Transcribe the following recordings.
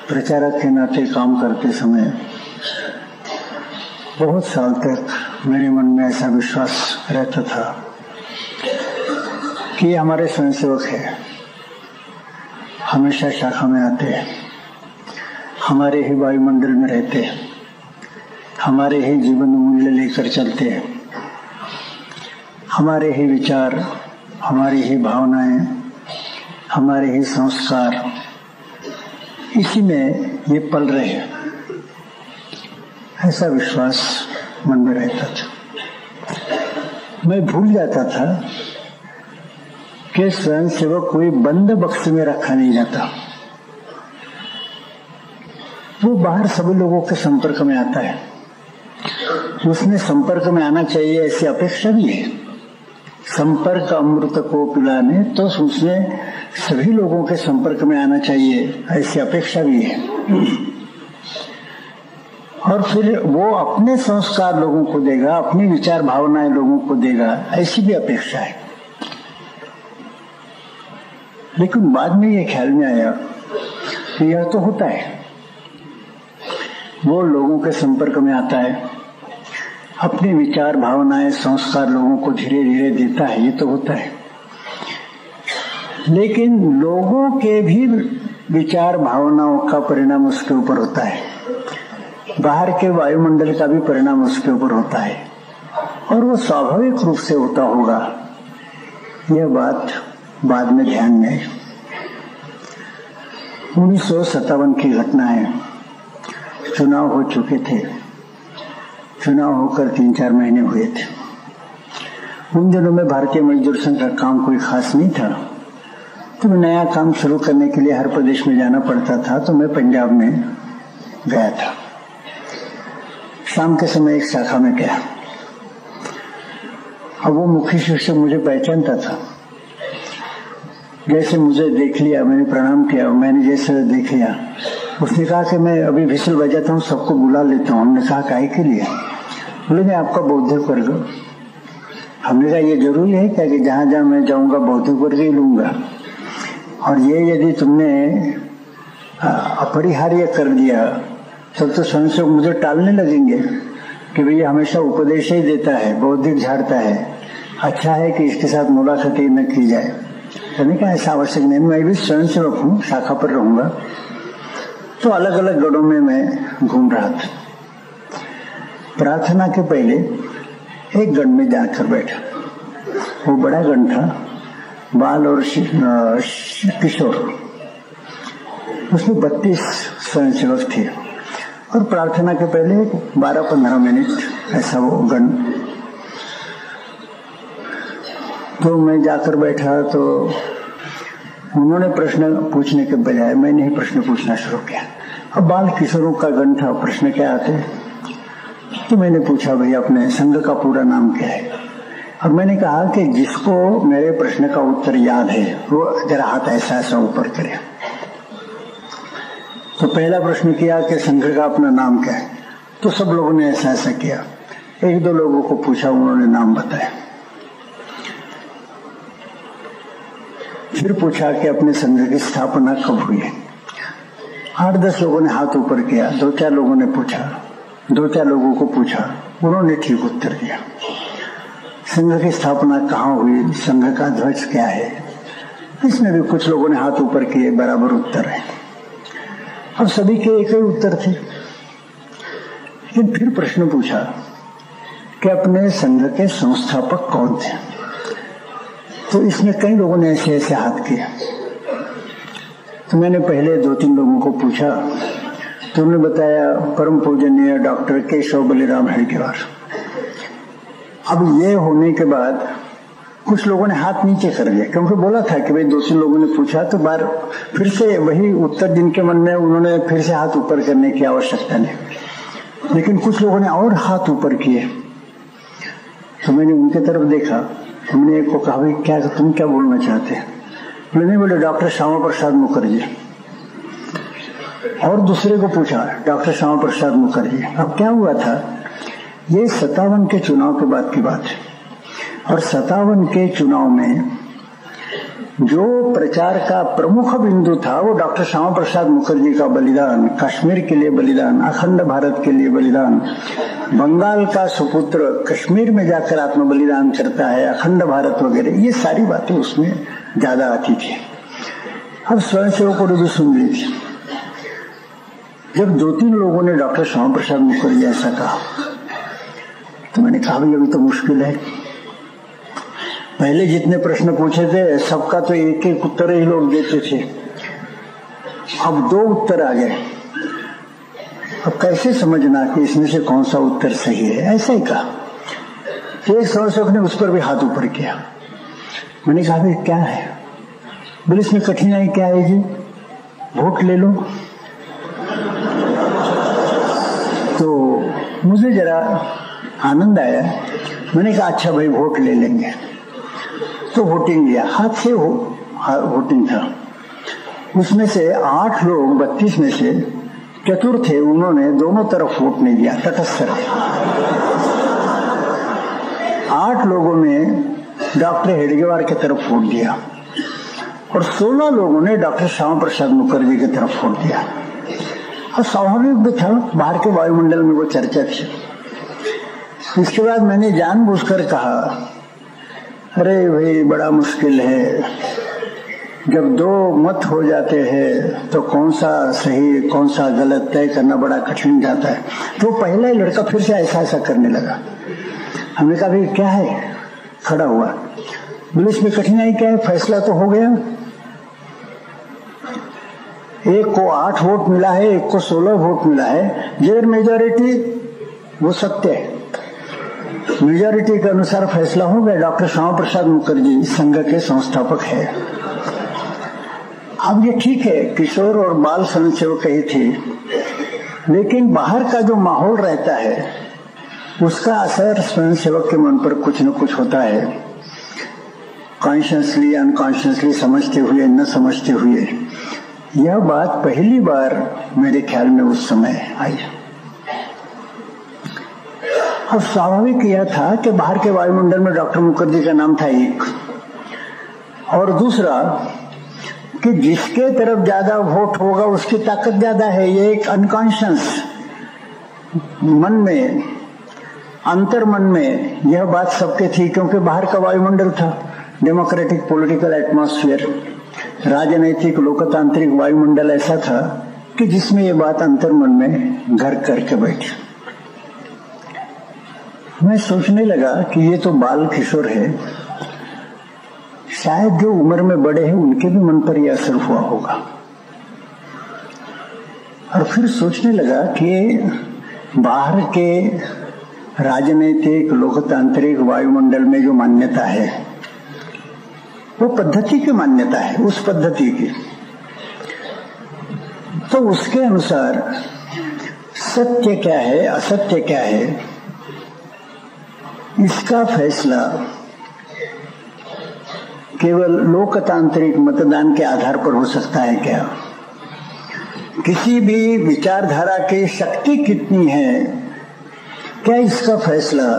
प्रचारक के नाते काम करते समय बहुत साल तक मेरे मन में ऐसा विश्वास रहता था कि हमारे स्वयंसेवक है, हमेशा शाखा में आते हैं, हमारे ही वायुमंडल में रहते हैं, हमारे ही जीवन मूल्य लेकर चलते हैं, हमारे ही विचार, हमारी ही भावनाएं, हमारे ही संस्कार इसी में ये पल रहे हैं, ऐसा विश्वास मन में रहता था। मैं भूल जाता था कि स्वयंसेवक कोई बंद बक्स में रखा नहीं जाता, वो बाहर सभी लोगों के संपर्क में आता है, उसने संपर्क में आना चाहिए ऐसी अपेक्षा भी है। संपर्क अमृत को पिलाने तो उसने सभी लोगों के संपर्क में आना चाहिए ऐसी अपेक्षा भी है। और फिर वो अपने संस्कार लोगों को देगा, अपनी विचार भावनाएं लोगों को देगा, ऐसी भी अपेक्षा है। लेकिन बाद में ये ख्याल में आया कि यह तो होता है, वो लोगों के संपर्क में आता है, अपने विचार भावनाएं संस्कार लोगों को धीरे धीरे देता है, ये तो होता है। लेकिन लोगों के भी विचार भावनाओं का परिणाम उसके ऊपर होता है, बाहर के वायुमंडल का भी परिणाम उसके ऊपर होता है, और वो स्वाभाविक रूप से होता होगा। यह बात बाद में ध्यान में आई। 1957 की घटना है, चुनाव हो चुके थे, चुनाव होकर 3-4 महीने हुए थे। उन दिनों में भारतीय मजदूर संघ का काम कोई खास नहीं था, तो नया काम शुरू करने के लिए हर प्रदेश में जाना पड़ता था। तो मैं पंजाब में गया था, शाम के समय एक शाखा में गया। अब वो मुख्य शिक्षक मुझे पहचानता था, जैसे मुझे देख लिया, मैंने प्रणाम किया, मैंने जैसे देख लिया, उसने कहा कि मैं अभी विसल बजाता हूँ, सबको बुला लेता हूँ। हमने कहा काहे के लिए? बोले मैं आपका बौद्धिक वर्ग। हमने कहा ये जरूरी है क्या कि जहां जहां मैं जाऊंगा बौद्धिक वर्ग ही लूंगा? और ये यदि तुमने अपरिहार्य कर दिया तब तो स्वयंसेवक मुझे टालने लगेंगे कि भैया हमेशा उपदेश ही देता है, बौद्धिक झाड़ता है, अच्छा है कि इसके साथ मुलाकात ही न की जाए। कहने का ऐसा आवश्यक नहीं, मैं भी स्वयंसेवक हूँ, शाखा पर रहूंगा। तो अलग अलग गणों में मैं घूम रहा था। प्रार्थना के पहले एक गण में जाकर बैठा, वो बड़ा गण था, बाल और किशोर, उसमें 32 स्वयंसेवक थे। और प्रार्थना के पहले 12-15 मिनट ऐसा वो गण। तो मैं जाकर बैठा, तो उन्होंने प्रश्न पूछने के बजाय मैंने ही प्रश्न पूछना शुरू किया। अब बाल किशोरों का गण था, प्रश्न क्या आते? तो मैंने पूछा भैया अपने संघ का पूरा नाम क्या है? और मैंने कहा कि जिसको मेरे प्रश्न का उत्तर याद है वो जरा हाथ ऐसा ऐसा ऊपर करे। तो पहला प्रश्न किया कि संघ का अपना नाम क्या है? तो सब लोगों ने ऐसा ऐसा किया। 1-2 लोगों को पूछा, उन्होंने नाम बताया। फिर पूछा कि अपने संघ की स्थापना कब हुई है? 8-10 लोगों ने हाथ ऊपर किया। 2-4 लोगों ने पूछा, 2-4 लोगों को पूछा, उन्होंने ठीक उत्तर दिया। संघ की स्थापना कहाँ हुई, संघ का ध्वज क्या है, इसमें भी कुछ लोगों ने हाथ ऊपर किए, बराबर उत्तर है। अब सभी के एक ही उत्तर थे। लेकिन फिर प्रश्न पूछा कि अपने संघ के संस्थापक कौन थे? तो इसमें कई लोगों ने ऐसे ऐसे हाथ किए। तो मैंने पहले 2-3 लोगों को पूछा, तो उन्होंने बताया परम पूजनीय डॉक्टर केशव बलिराम हेडगेवार। अब ये होने के बाद कुछ लोगों ने हाथ नीचे कर दिया, क्योंकि बोला था कि भाई 200 लोगों ने पूछा, तो बार फिर से वही उत्तर जिनके मन में, उन्होंने फिर से हाथ ऊपर करने की आवश्यकता नहीं। लेकिन कुछ लोगों ने और हाथ ऊपर किए। तो मैंने उनके तरफ देखा, हमने एक को कहा भाई क्या तुम क्या बोलना चाहते हैं? नहीं बोले डॉक्टर श्यामा प्रसाद मुखर्जी। और दूसरे को पूछा डॉक्टर श्यामा प्रसाद मुखर्जी। अब क्या हुआ था, ये 57 के चुनाव के बाद की बात है। और 57 के चुनाव में जो प्रचार का प्रमुख बिंदु था वो डॉक्टर श्यामा प्रसाद मुखर्जी का बलिदान, कश्मीर के लिए बलिदान, अखंड भारत के लिए बलिदान, बंगाल का सुपुत्र कश्मीर में जाकर आत्म बलिदान करता है, अखंड भारत वगैरह, ये सारी बातें उसमें ज्यादा आती थी। अब स्वयंसेवकों ने भी सुन ली थी। जब 2-3 लोगों ने डॉक्टर श्यामा प्रसाद मुखर्जी ऐसा कहा तो मैंने कहा भाई अभी तो मुश्किल है। पहले जितने प्रश्न पूछे थे सबका तो एक एक उत्तर ही लोग देते थे, अब 2 उत्तर आ गए, अब कैसे समझना कि इसमें से कौन सा उत्तर सही है। ऐसा ही कहा। तो एक स्वयंसेवक ने उस पर भी हाथ ऊपर किया। मैंने कहा भाई क्या है? बोले इसमें कठिनाई क्या है जी, वोट ले लो। तो मुझे जरा आनंद आया। मैंने कहा अच्छा भाई वोट ले लेंगे। तो वोटिंग लिया, हाथ से वोटिंग था। उसमें से 8 लोग 32 में से चतुर थे, उन्होंने दोनों तरफ वोट नहीं दिया, तटस्थ रहे। 8 लोगों ने डॉक्टर हेडगेवार की तरफ वोट दिया और 16 लोगों ने डॉक्टर श्यामा प्रसाद मुखर्जी की तरफ वोट दिया। और स्वाभाविक भी था, बाहर के वायुमंडल में वो चर्चा थी। इसके बाद मैंने जानबूझकर कहा अरे भाई बड़ा मुश्किल है, जब 2 मत हो जाते हैं तो कौन सा सही कौन सा गलत तय करना बड़ा कठिन जाता है। तो पहला ही लड़का फिर से ऐसा करने लगा। हमने कहा भाई क्या है? खड़ा हुआ, बोले इसमें कठिनाई क्या है, फैसला तो हो गया। एक को 8 वोट मिला है, एक को 16 वोट मिला है। जेर मेजोरिटी वो सत्य है, मेजोरिटी के अनुसार फैसला हो गया। डॉक्टर श्यामा प्रसाद मुखर्जी संघ के संस्थापक है। अब ये ठीक है किशोर और बाल स्वयंसेवक ही थे, लेकिन बाहर का जो माहौल रहता है उसका असर स्वयंसेवक के मन पर कुछ न कुछ होता है, कॉन्शियसली अनकॉन्शियसली, समझते हुए न समझते हुए। यह बात पहली बार मेरे ख्याल में उस समय आई। अब स्वाभाविक यह था कि बाहर के वायुमंडल में डॉक्टर मुखर्जी का नाम था एक, और दूसरा कि जिसके तरफ ज्यादा वोट होगा उसकी ताकत ज्यादा है। ये एक अनकॉन्शियस मन में, अंतर मन में यह बात सबके थी, क्योंकि बाहर का वायुमंडल था, डेमोक्रेटिक पॉलिटिकल एटमॉस्फेयर, राजनैतिक लोकतांत्रिक वायुमंडल ऐसा था कि जिसमें ये बात अंतर मन में घर करके बैठी। मैं सोचने लगा कि ये तो बाल किशोर है, शायद जो उम्र में बड़े हैं उनके भी मन पर यह असर हुआ होगा। और फिर सोचने लगा कि बाहर के राजनीतिक लोकतांत्रिक वायुमंडल में जो मान्यता है वो पद्धति की मान्यता है, उस पद्धति की। तो उसके अनुसार सत्य क्या है असत्य क्या है इसका फैसला केवल लोकतांत्रिक मतदान के आधार पर हो सकता है क्या? किसी भी विचारधारा की शक्ति कितनी है, क्या इसका फैसला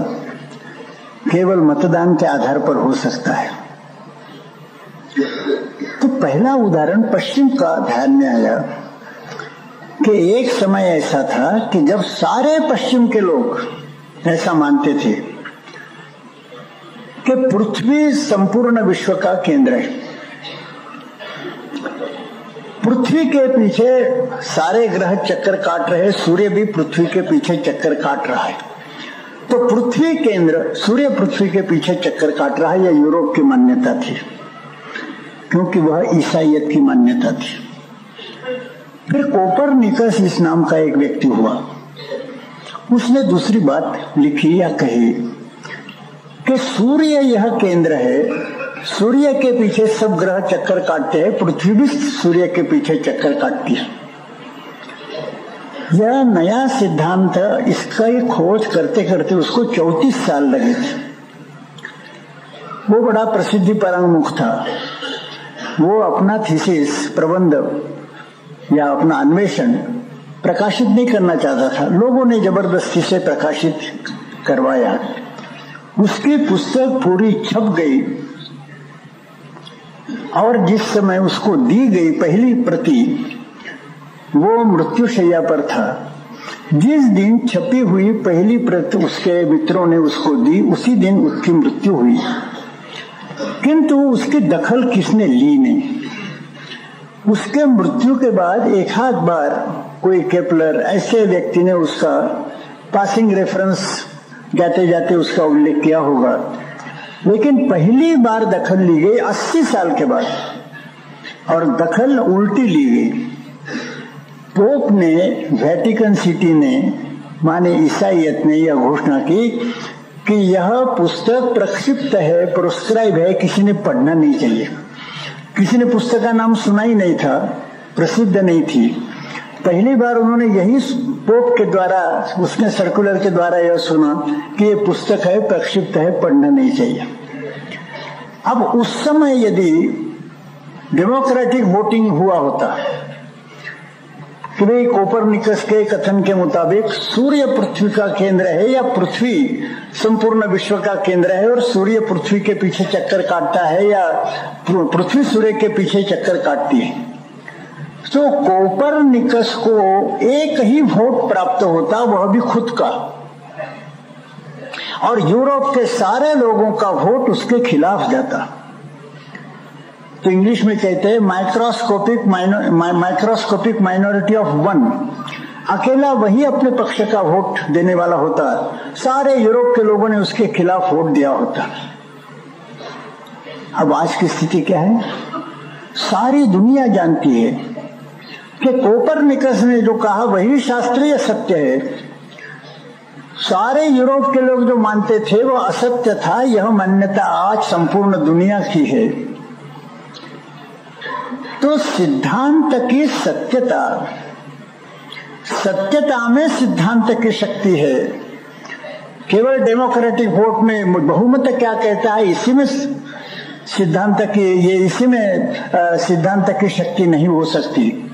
केवल मतदान के आधार पर हो सकता है? तो पहला उदाहरण पश्चिम का ध्यान में आया कि एक समय ऐसा था कि जब सारे पश्चिम के लोग ऐसा मानते थे कि पृथ्वी संपूर्ण विश्व का केंद्र है, पृथ्वी के पीछे सारे ग्रह चक्कर काट रहे, सूर्य भी पृथ्वी के पीछे चक्कर काट रहा है, तो पृथ्वी केंद्र, सूर्य पृथ्वी के पीछे चक्कर काट रहा है। यह यूरोप की मान्यता थी, क्योंकि वह ईसाईयत की मान्यता थी। फिर कोपरनिकस इस नाम का एक व्यक्ति हुआ, उसने दूसरी बात लिखी या कही कि सूर्य यह केंद्र है, सूर्य के पीछे सब ग्रह चक्कर काटते हैं, पृथ्वी भी सूर्य के पीछे चक्कर काटती है। यह नया सिद्धांत, इसका खोज करते करते उसको 34 साल लगे थे। वो बड़ा प्रसिद्धि परांगमुख था। वो अपना थीसिस, प्रबंध या अपना अन्वेषण प्रकाशित नहीं करना चाहता था, लोगों ने जबरदस्ती से प्रकाशित करवाया। उसकी पुस्तक पूरी छप गई और जिस समय उसको दी गई पहली प्रति वो मृत्युशैया पर था। जिस दिन छपी हुई पहली प्रति उसके मित्रों ने उसको दी, उसी दिन उसकी मृत्यु हुई, किंतु उसकी दखल किसने ली नहीं। उसके मृत्यु के बाद एक आध बार कोई केपलर ऐसे व्यक्ति ने उसका पासिंग रेफरेंस जाते जाते उसका उल्लेख किया होगा, लेकिन पहली बार दखल ली गई 80 साल के बाद, और दखल उल्टी ली गई। पोप ने, वेटिकन सिटी ने, माने ईसाइयत ने यह घोषणा की कि यह पुस्तक प्रक्षिप्त है, प्रोस्क्राइब है, किसी ने पढ़ना नहीं चाहिए। किसी ने पुस्तक का नाम सुना ही नहीं था, प्रसिद्ध नहीं थी। पहली बार उन्होंने यही पोप के द्वारा, उसने सर्कुलर के द्वारा यह सुना कि ये पुस्तक है, प्रक्षिप्त है, पढ़ना नहीं चाहिए। अब उस समय यदि डेमोक्रेटिक वोटिंग हुआ होता कि भाई कोपरनिकस के कथन के मुताबिक सूर्य पृथ्वी का केंद्र है या पृथ्वी संपूर्ण विश्व का केंद्र है और सूर्य पृथ्वी के पीछे चक्कर काटता है या पृथ्वी सूर्य के पीछे चक्कर काटती है, तो कोपरनिकस को एक ही वोट प्राप्त होता, वह भी खुद का, और यूरोप के सारे लोगों का वोट उसके खिलाफ जाता। तो इंग्लिश में कहते हैं माइक्रोस्कोपिक माइनॉरिटी ऑफ वन। अकेला वही अपने पक्ष का वोट देने वाला होता, सारे यूरोप के लोगों ने उसके खिलाफ वोट दिया होता। अब आज की स्थिति क्या है? सारी दुनिया जानती है कि कोपरनिकस ने जो कहा वही शास्त्रीय सत्य है। सारे यूरोप के लोग जो मानते थे वो असत्य था। यह मान्यता आज संपूर्ण दुनिया की है। तो सिद्धांत की सत्यता, सत्यता में सिद्धांत की शक्ति है। केवल डेमोक्रेटिक वोट में बहुमत क्या कहता है, इसी में सिद्धांत की, ये इसी में सिद्धांत की शक्ति नहीं हो सकती।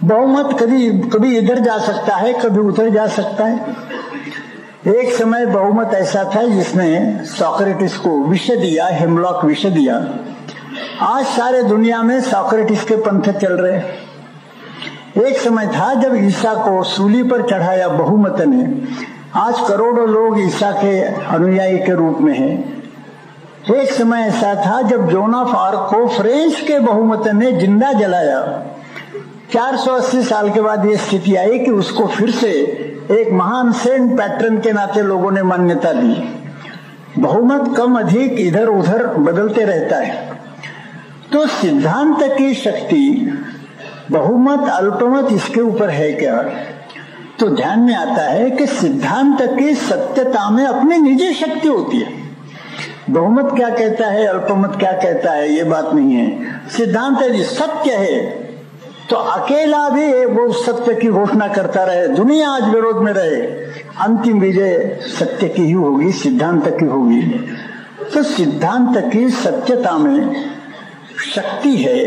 बहुमत कभी इधर जा सकता है, कभी उधर जा सकता है। एक समय बहुमत ऐसा था जिसने सॉक्रेटिस को विष दिया, हेमलॉक विष दिया। आज सारे दुनिया में सॉक्रेटिस के पंथ चल रहे। एक समय था जब ईसा को सूली पर चढ़ाया बहुमत ने। आज करोड़ों लोग ईसा के अनुयायी के रूप में हैं। एक समय ऐसा था जब जोन ऑफ आर्क को फ्रेंच के बहुमत ने जिंदा जलाया। 480 साल के बाद ये स्थिति आई कि उसको फिर से एक महान सेंट पैटर्न के नाते लोगों ने मान्यता दी। बहुमत कम अधिक इधर उधर बदलते रहता है। तो सिद्धांत की शक्ति, बहुमत अल्पमत, इसके ऊपर है क्या? तो ध्यान में आता है कि सिद्धांत की सत्यता में अपनी निजी शक्ति होती है। बहुमत क्या कहता है, अल्पमत क्या कहता है, ये बात नहीं है। सिद्धांत यदि सत्य है तो अकेला भी वो सत्य की घोषणा करता रहे, दुनिया आज विरोध में रहे, अंतिम विजय सत्य की ही होगी, सिद्धांत की होगी। तो सिद्धांत की सत्यता में शक्ति है,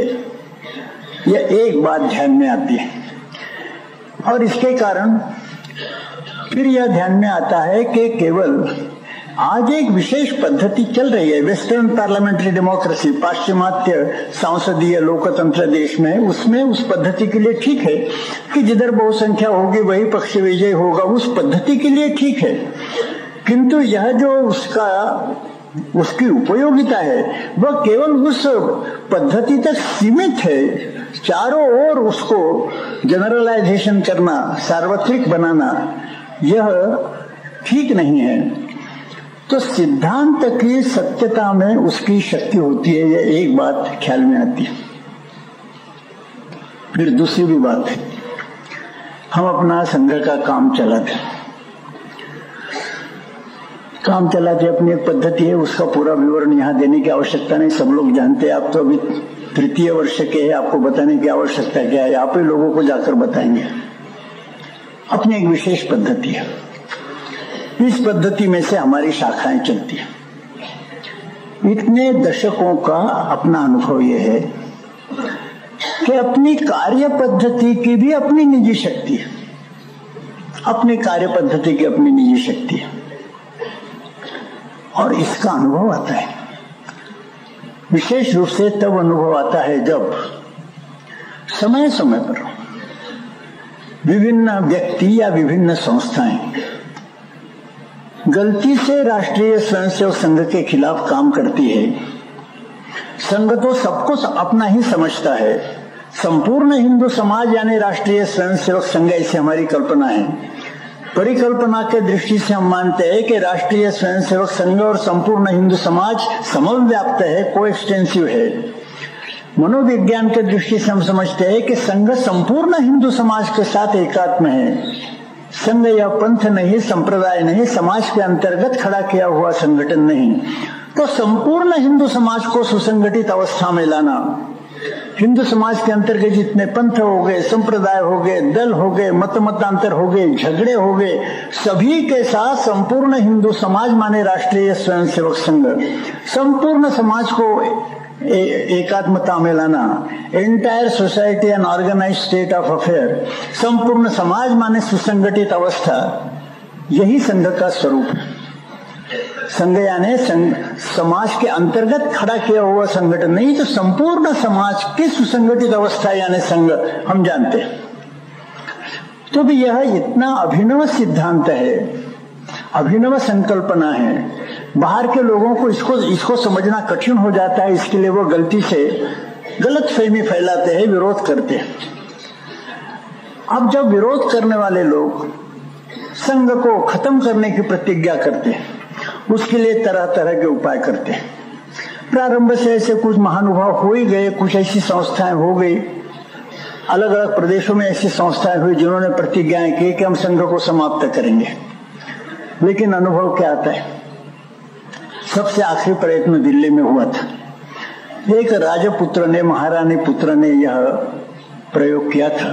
यह एक बात ध्यान में आती है। और इसके कारण फिर यह ध्यान में आता है कि केवल आज एक विशेष पद्धति चल रही है, वेस्टर्न पार्लियामेंट्री डेमोक्रेसी, पाश्चिमात्य संसदीय लोकतंत्र देश में, उसमें उस पद्धति के लिए ठीक है कि जिधर बहुसंख्या होगी वही पक्ष विजय होगा, उस पद्धति के लिए ठीक है। किंतु यह जो उसकी उपयोगिता है वह केवल उस पद्धति तक सीमित है। चारों ओर उसको जनरलाइजेशन करना, सार्वत्रिक बनाना, यह ठीक नहीं है। तो सिद्धांत की सत्यता में उसकी शक्ति होती है, यह एक बात ख्याल में आती है। फिर दूसरी भी बात है, हम अपना संघ का काम चलाते, अपनी एक पद्धति है, उसका पूरा विवरण यहाँ देने की आवश्यकता नहीं, सब लोग जानते हैं। आप तो अभी तृतीय वर्ष के हैं, आपको बताने की आवश्यकता क्या है, आप ही लोगों को जाकर बताएंगे। अपनी एक विशेष पद्धति है, इस पद्धति में से हमारी शाखाएं चलती हैं। इतने दशकों का अपना अनुभव यह है कि अपनी कार्य पद्धति की भी अपनी निजी शक्ति है, अपनी कार्य पद्धति की अपनी निजी शक्ति है। और इसका अनुभव आता है विशेष रूप से तब अनुभव आता है जब समय समय पर विभिन्न व्यक्ति या विभिन्न संस्थाएं गलती से राष्ट्रीय स्वयंसेवक संघ के खिलाफ काम करती है। संघ तो सबको अपना ही समझता है। संपूर्ण हिंदू समाज यानी राष्ट्रीय स्वयंसेवक संघ, ऐसी हमारी कल्पना है। परिकल्पना के दृष्टि से हम मानते हैं कि राष्ट्रीय स्वयंसेवक संघ और संपूर्ण हिंदू समाज समव्याप्त है, कोएक्सटेंसिव है। मनोविज्ञान के दृष्टि से हम समझते हैं कि संघ संपूर्ण हिंदू समाज के साथ एकात्म है। संघ यह पंथ नहीं, संप्रदाय नहीं, समाज के अंतर्गत खड़ा किया हुआ संगठन नहीं। तो संपूर्ण हिंदू समाज को सुसंगठित अवस्था में लाना, हिंदू समाज के अंतर्गत जितने पंथ हो गए, संप्रदाय हो गए, दल हो गए, मतांतर हो गए, झगड़े हो गए, सभी के साथ संपूर्ण हिंदू समाज माने राष्ट्रीय स्वयंसेवक संघ संपूर्ण समाज को एकात्मता में लाना, entire society and organise state of affair, संपूर्ण समाज माने सुसंगठित अवस्था, यही संघ का स्वरूप है। संघ यानी समाज के अंतर्गत खड़ा किया हुआ संगठन नहीं, तो संपूर्ण समाज की सुसंगठित अवस्था यानी संघ हम जानते हैं। तो भी यह इतना अभिनव सिद्धांत है, अभिनव संकल्पना है, बाहर के लोगों को इसको समझना कठिन हो जाता है। इसके लिए वो गलती से गलतफहमी फैलाते हैं, विरोध करते हैं। अब जब विरोध करने वाले लोग संघ को खत्म करने की प्रतिज्ञा करते हैं, उसके लिए तरह तरह के उपाय करते हैं। प्रारंभ से ऐसे कुछ महानुभाव हो ही गए, कुछ ऐसी संस्थाएं हो गई, अलग अलग प्रदेशों में ऐसी संस्थाएं हुई जिन्होंने प्रतिज्ञाएं की कि हम संघ को समाप्त करेंगे। लेकिन अनुभव क्या आता है? सबसे आखिरी प्रयत्न दिल्ली में हुआ था। एक राजपुत्र ने, महारानी पुत्र ने यह प्रयोग किया था,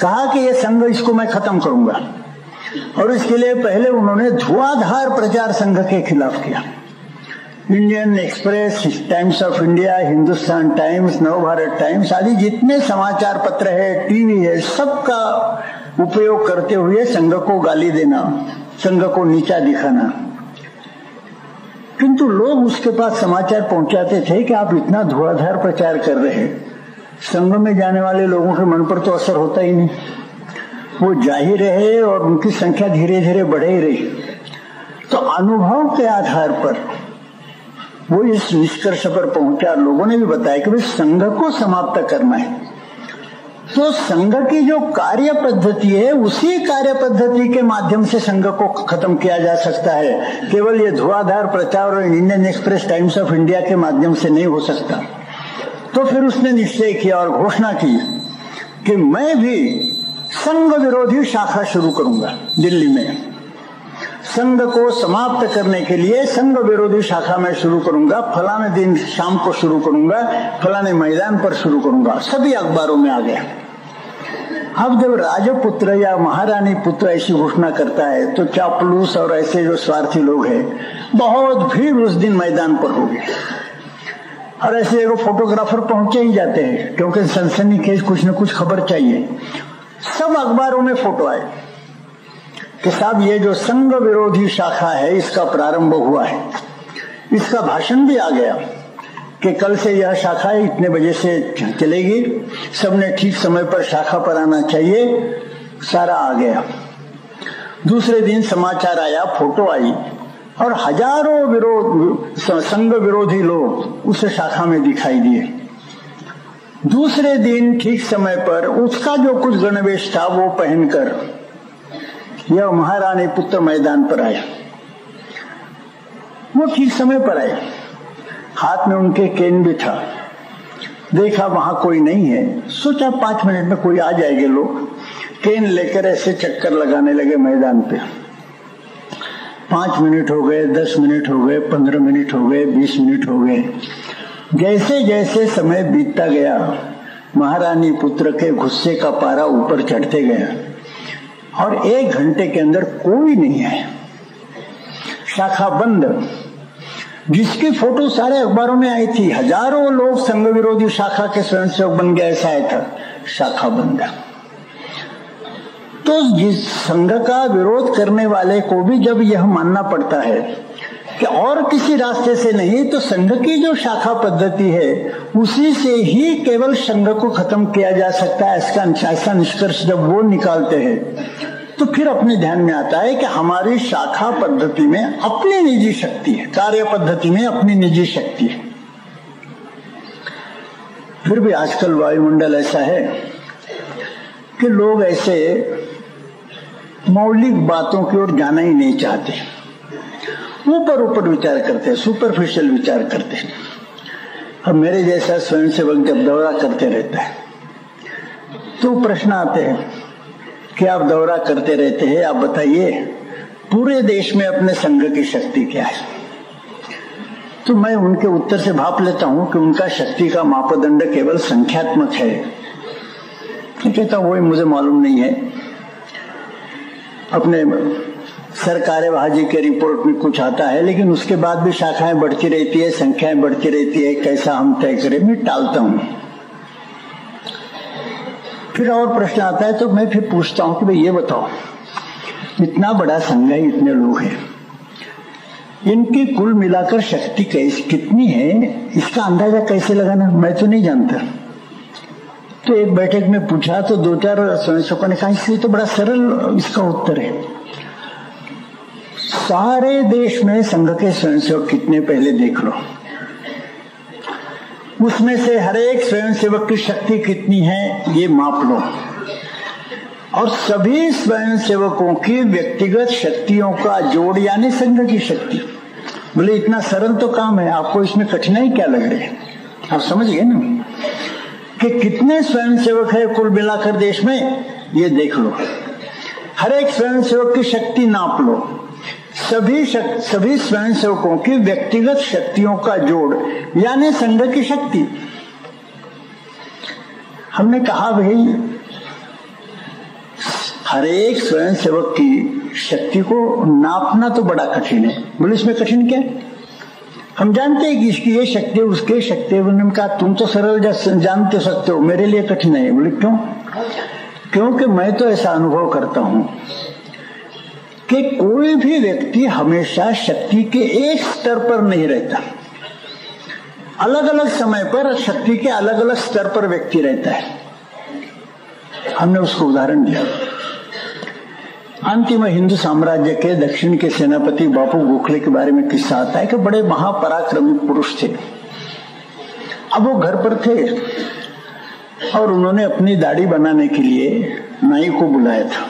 कहा कि यह संघ, इसको मैं खत्म करूंगा। और इसके लिए पहले उन्होंने धुआंधार प्रचार संघ के खिलाफ किया। Indian express, times of India, Hindustan times, Navbharat times आदि जितने समाचार पत्र है, टीवी है, सबका उपयोग करते हुए संघ को गाली देना, संघ को नीचा दिखाना। किंतु लोग उसके पास समाचार पहुंचाते थे कि आप इतना धुआंधार प्रचार कर रहे हैं, संघ में जाने वाले लोगों के मन पर तो असर होता ही नहीं, वो जा ही रहे और उनकी संख्या धीरे धीरे बढ़ ही रही। तो अनुभव के आधार पर वो इस निष्कर्ष पर पहुंचा। लोगों ने भी बताया कि भाई संघ को समाप्त करना है, तो संघ की जो कार्य पद्धति है, उसी कार्य पद्धति के माध्यम से संघ को खत्म किया जा सकता है। केवल ये धुआंधार प्रचार और Indian express, times of India के माध्यम से नहीं हो सकता। तो फिर उसने निश्चय किया और घोषणा की कि मैं भी संघ विरोधी शाखा शुरू करूंगा दिल्ली में। संघ को समाप्त करने के लिए संघ विरोधी शाखा में शुरू करूंगा, फलाने दिन शाम को शुरू करूंगा, फलाने मैदान पर शुरू करूंगा। सभी अखबारों में आ गया। अब जब राजपुत्र या महारानी पुत्र ऐसी घोषणा करता है तो चापलूस और ऐसे जो स्वार्थी लोग हैं, बहुत भीड़ उस दिन मैदान पर होगी। और ऐसे एगो फोटोग्राफर पहुंचे ही जाते हैं, क्योंकि सनसनीखेज कुछ न कुछ खबर चाहिए। सब अखबारों में फोटो आए कि साहब ये जो संघ विरोधी शाखा है, इसका प्रारंभ हुआ है। इसका भाषण भी आ गया कि कल से यह शाखा इतने बजे से चलेगी, सबने ठीक समय पर शाखा पर आना चाहिए। सारा आ गया। दूसरे दिन समाचार आया, फोटो आई और हजारों संघ विरोधी लोग उस शाखा में दिखाई दिए। दूसरे दिन ठीक समय पर उसका जो कुछ गणवेश था वो पहनकर यह महारानी पुत्र मैदान पर आया। वो ठीक समय पर आए, हाथ में उनके केन भी था। देखा वहां कोई नहीं है, सोचा 5 मिनट में कोई आ जाएंगे लोग। केन लेकर ऐसे चक्कर लगाने लगे मैदान पे। 5 मिनट हो गए, 10 मिनट हो गए, 15 मिनट हो गए, 20 मिनट हो गए। जैसे जैसे समय बीतता गया, महारानी पुत्र के गुस्से का पारा ऊपर चढ़ते गया और 1 घंटे के अंदर कोई नहीं आया। शाखा बंद। जिसकी फोटो सारे अखबारों में आई थी, हजारों लोग संघ विरोधी शाखा के स्वयंसेवक बन गए, ऐसा आया था। शाखा बंद। तो जिस संघ का विरोध करने वाले को भी जब यह मानना पड़ता है कि और किसी रास्ते से नहीं तो संघ की जो शाखा पद्धति है उसी से ही केवल संघ को खत्म किया जा सकता है। ऐसा निष्कर्ष जब वो निकालते हैं तो फिर अपने ध्यान में आता है कि हमारी शाखा पद्धति में अपनी निजी शक्ति है, कार्य पद्धति में अपनी निजी शक्ति है। फिर भी आजकल वायुमंडल ऐसा है कि लोग ऐसे मौलिक बातों की ओर जाना ही नहीं चाहते, ऊपर विचार करते हैं, सुपरफिशियल विचार करते हैं। अब मेरे जैसा स्वयंसेवक जब दौरा करते रहता है तो प्रश्न आते हैं कि आप दौरा करते रहते हैं, आप बताइए पूरे देश में अपने संघ की शक्ति क्या है? तो मैं उनके उत्तर से भाप लेता हूं कि उनका शक्ति का मापदंड केवल संख्यात्मक है। कहता वो मुझे मालूम नहीं है। अपने सरकारेबाजी के रिपोर्ट में कुछ आता है, लेकिन उसके बाद भी शाखाएं बढ़ती रहती है, संख्याएं बढ़ती रहती है, कैसा हम तय करें, मैं टालता हूं। फिर और प्रश्न आता है तो मैं फिर पूछता हूं कि भाई ये बताओ, इतना बड़ा संघ है, इतने लोग हैं, इनकी कुल मिलाकर शक्ति कितनी है, इसका अंदाजा कैसे लगाना? मैं तो नहीं जानता। तो एक बैठक में पूछा तो 2-4 स्वयंसेवकों ने कहा इसलिए तो बड़ा सरल इसका उत्तर है। सारे देश में संघ के स्वयंसेवक कितने पहले देख लो, उसमें से हर एक स्वयंसेवक की शक्ति कितनी है ये माप लो, और सभी स्वयंसेवकों की व्यक्तिगत शक्तियों का जोड़ यानी संघ की शक्ति। बोले इतना सरल तो काम है, आपको इसमें कठिनाई क्या लग रही है? आप समझ गए ना कि कितने स्वयंसेवक है कुल मिलाकर देश में, ये देख लो। हर एक स्वयंसेवक की शक्ति नाप लो, सभी स्वयंसेवकों की व्यक्तिगत शक्तियों का जोड़ यानी संघ की शक्ति। हमने कहा भाई हर एक स्वयंसेवक की शक्ति को नापना तो बड़ा कठिन है। बोले इसमें कठिन क्या है? हम जानते हैं कि इसकी ये शक्ति है, उसके शक्ति है। उन्होंने कहा तुम तो सरल जानते सकते हो, मेरे लिए कठिन है। बोले क्यों? क्योंकि मैं तो ऐसा अनुभव करता हूं कि कोई भी व्यक्ति हमेशा शक्ति के एक स्तर पर नहीं रहता, अलग अलग समय पर शक्ति के अलग अलग स्तर पर व्यक्ति रहता है। हमने उसको उदाहरण दिया। अंतिम हिंदू साम्राज्य के दक्षिण के सेनापति बापू गोखले के बारे में किस्सा आता है कि बड़े महापराक्रमी पुरुष थे। अब वो घर पर थे और उन्होंने अपनी दाढ़ी बनाने के लिए नाई को बुलाया था।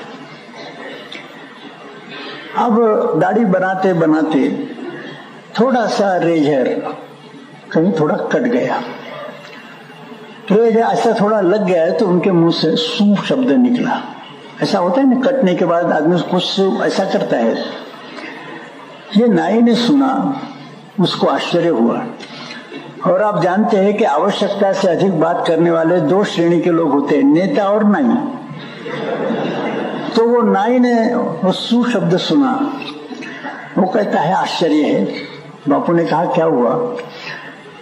अब दाढ़ी बनाते बनाते थोड़ा सा रेजर कहीं थोड़ा कट गया, रेजर ऐसा थोड़ा लग गया है तो उनके मुंह से सू शब्द निकला। ऐसा होता है ना, कटने के बाद आदमी कुछ ऐसा करता है। ये नाई ने सुना, उसको आश्चर्य हुआ। और आप जानते हैं कि आवश्यकता से अधिक बात करने वाले 2 श्रेणी के लोग होते हैं, नेता और नाई। तो वो नाई ने वो सू शब्द सुना, वो कहता है आश्चर्य है। बापू ने कहा क्या हुआ?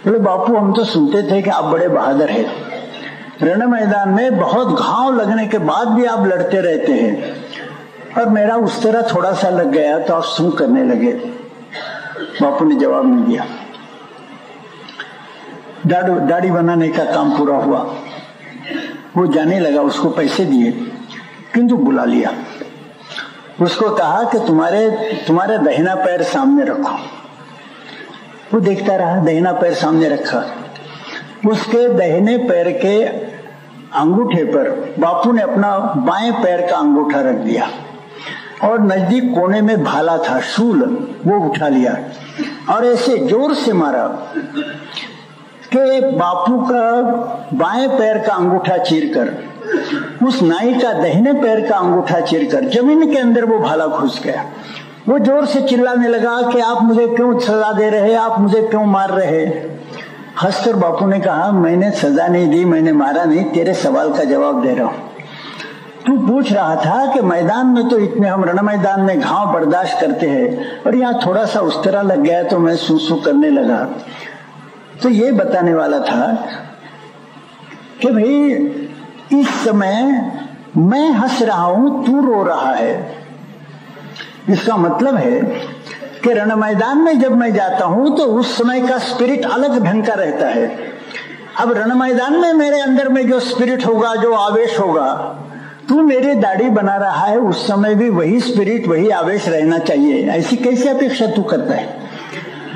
बोले बापू हम तो सुनते थे कि आप बड़े बहादुर हैं, रण मैदान में बहुत घाव लगने के बाद भी आप लड़ते रहते हैं, और मेरा उस तरह थोड़ा सा लग गया तो आप सू करने लगे। बापू ने जवाब नहीं दिया। दाढ़ी बनाने का काम पूरा हुआ, वो जाने लगा, उसको पैसे दिए, किंतु बुला लिया। उसको कहा कि तुम्हारे दाहिना पैर सामने रखो। वो देखता रहा, दाहिना पैर सामने रखा। उसके दाहिने पैर के अंगूठे पर बापू ने अपना बाएं पैर का अंगूठा रख दिया, और नजदीक कोने में भाला था, शूल, वो उठा लिया और ऐसे जोर से मारा कि बापू का बाएं पैर का अंगूठा चीरकर उस नाई का दाहिने पैर का अंगूठा चीरकर जमीन के अंदर वो भाला घुस गया। वो जोर से चिल्लाने लगा कि आप मुझे क्यों सजा दे रहे, आप मुझे क्यों मार रहे? हंसकर बापू ने कहा मैंने सजा नहीं दी, मैंने मारा नहीं, तेरे सवाल का जवाब दे रहा हूं। तू पूछ रहा था कि मैदान में तो इतने हम रण मैदान में घाव बर्दाश्त करते हैं, और यहाँ थोड़ा सा उस तरह लग गया तो मैं सूसू करने लगा। तो ये बताने वाला था कि भाई इस समय मैं हंस रहा हूं, तू रो रहा है। इसका मतलब है कि रण मैदान में जब मैं जाता हूं तो उस समय का स्पिरिट अलग ढंग का रहता है। अब रण मैदान में मेरे अंदर में जो स्पिरिट होगा, जो आवेश होगा, तू मेरे दाढ़ी बना रहा है, उस समय भी वही स्पिरिट, वही आवेश रहना चाहिए। ऐसी कैसी अपेक्षा तू करता है?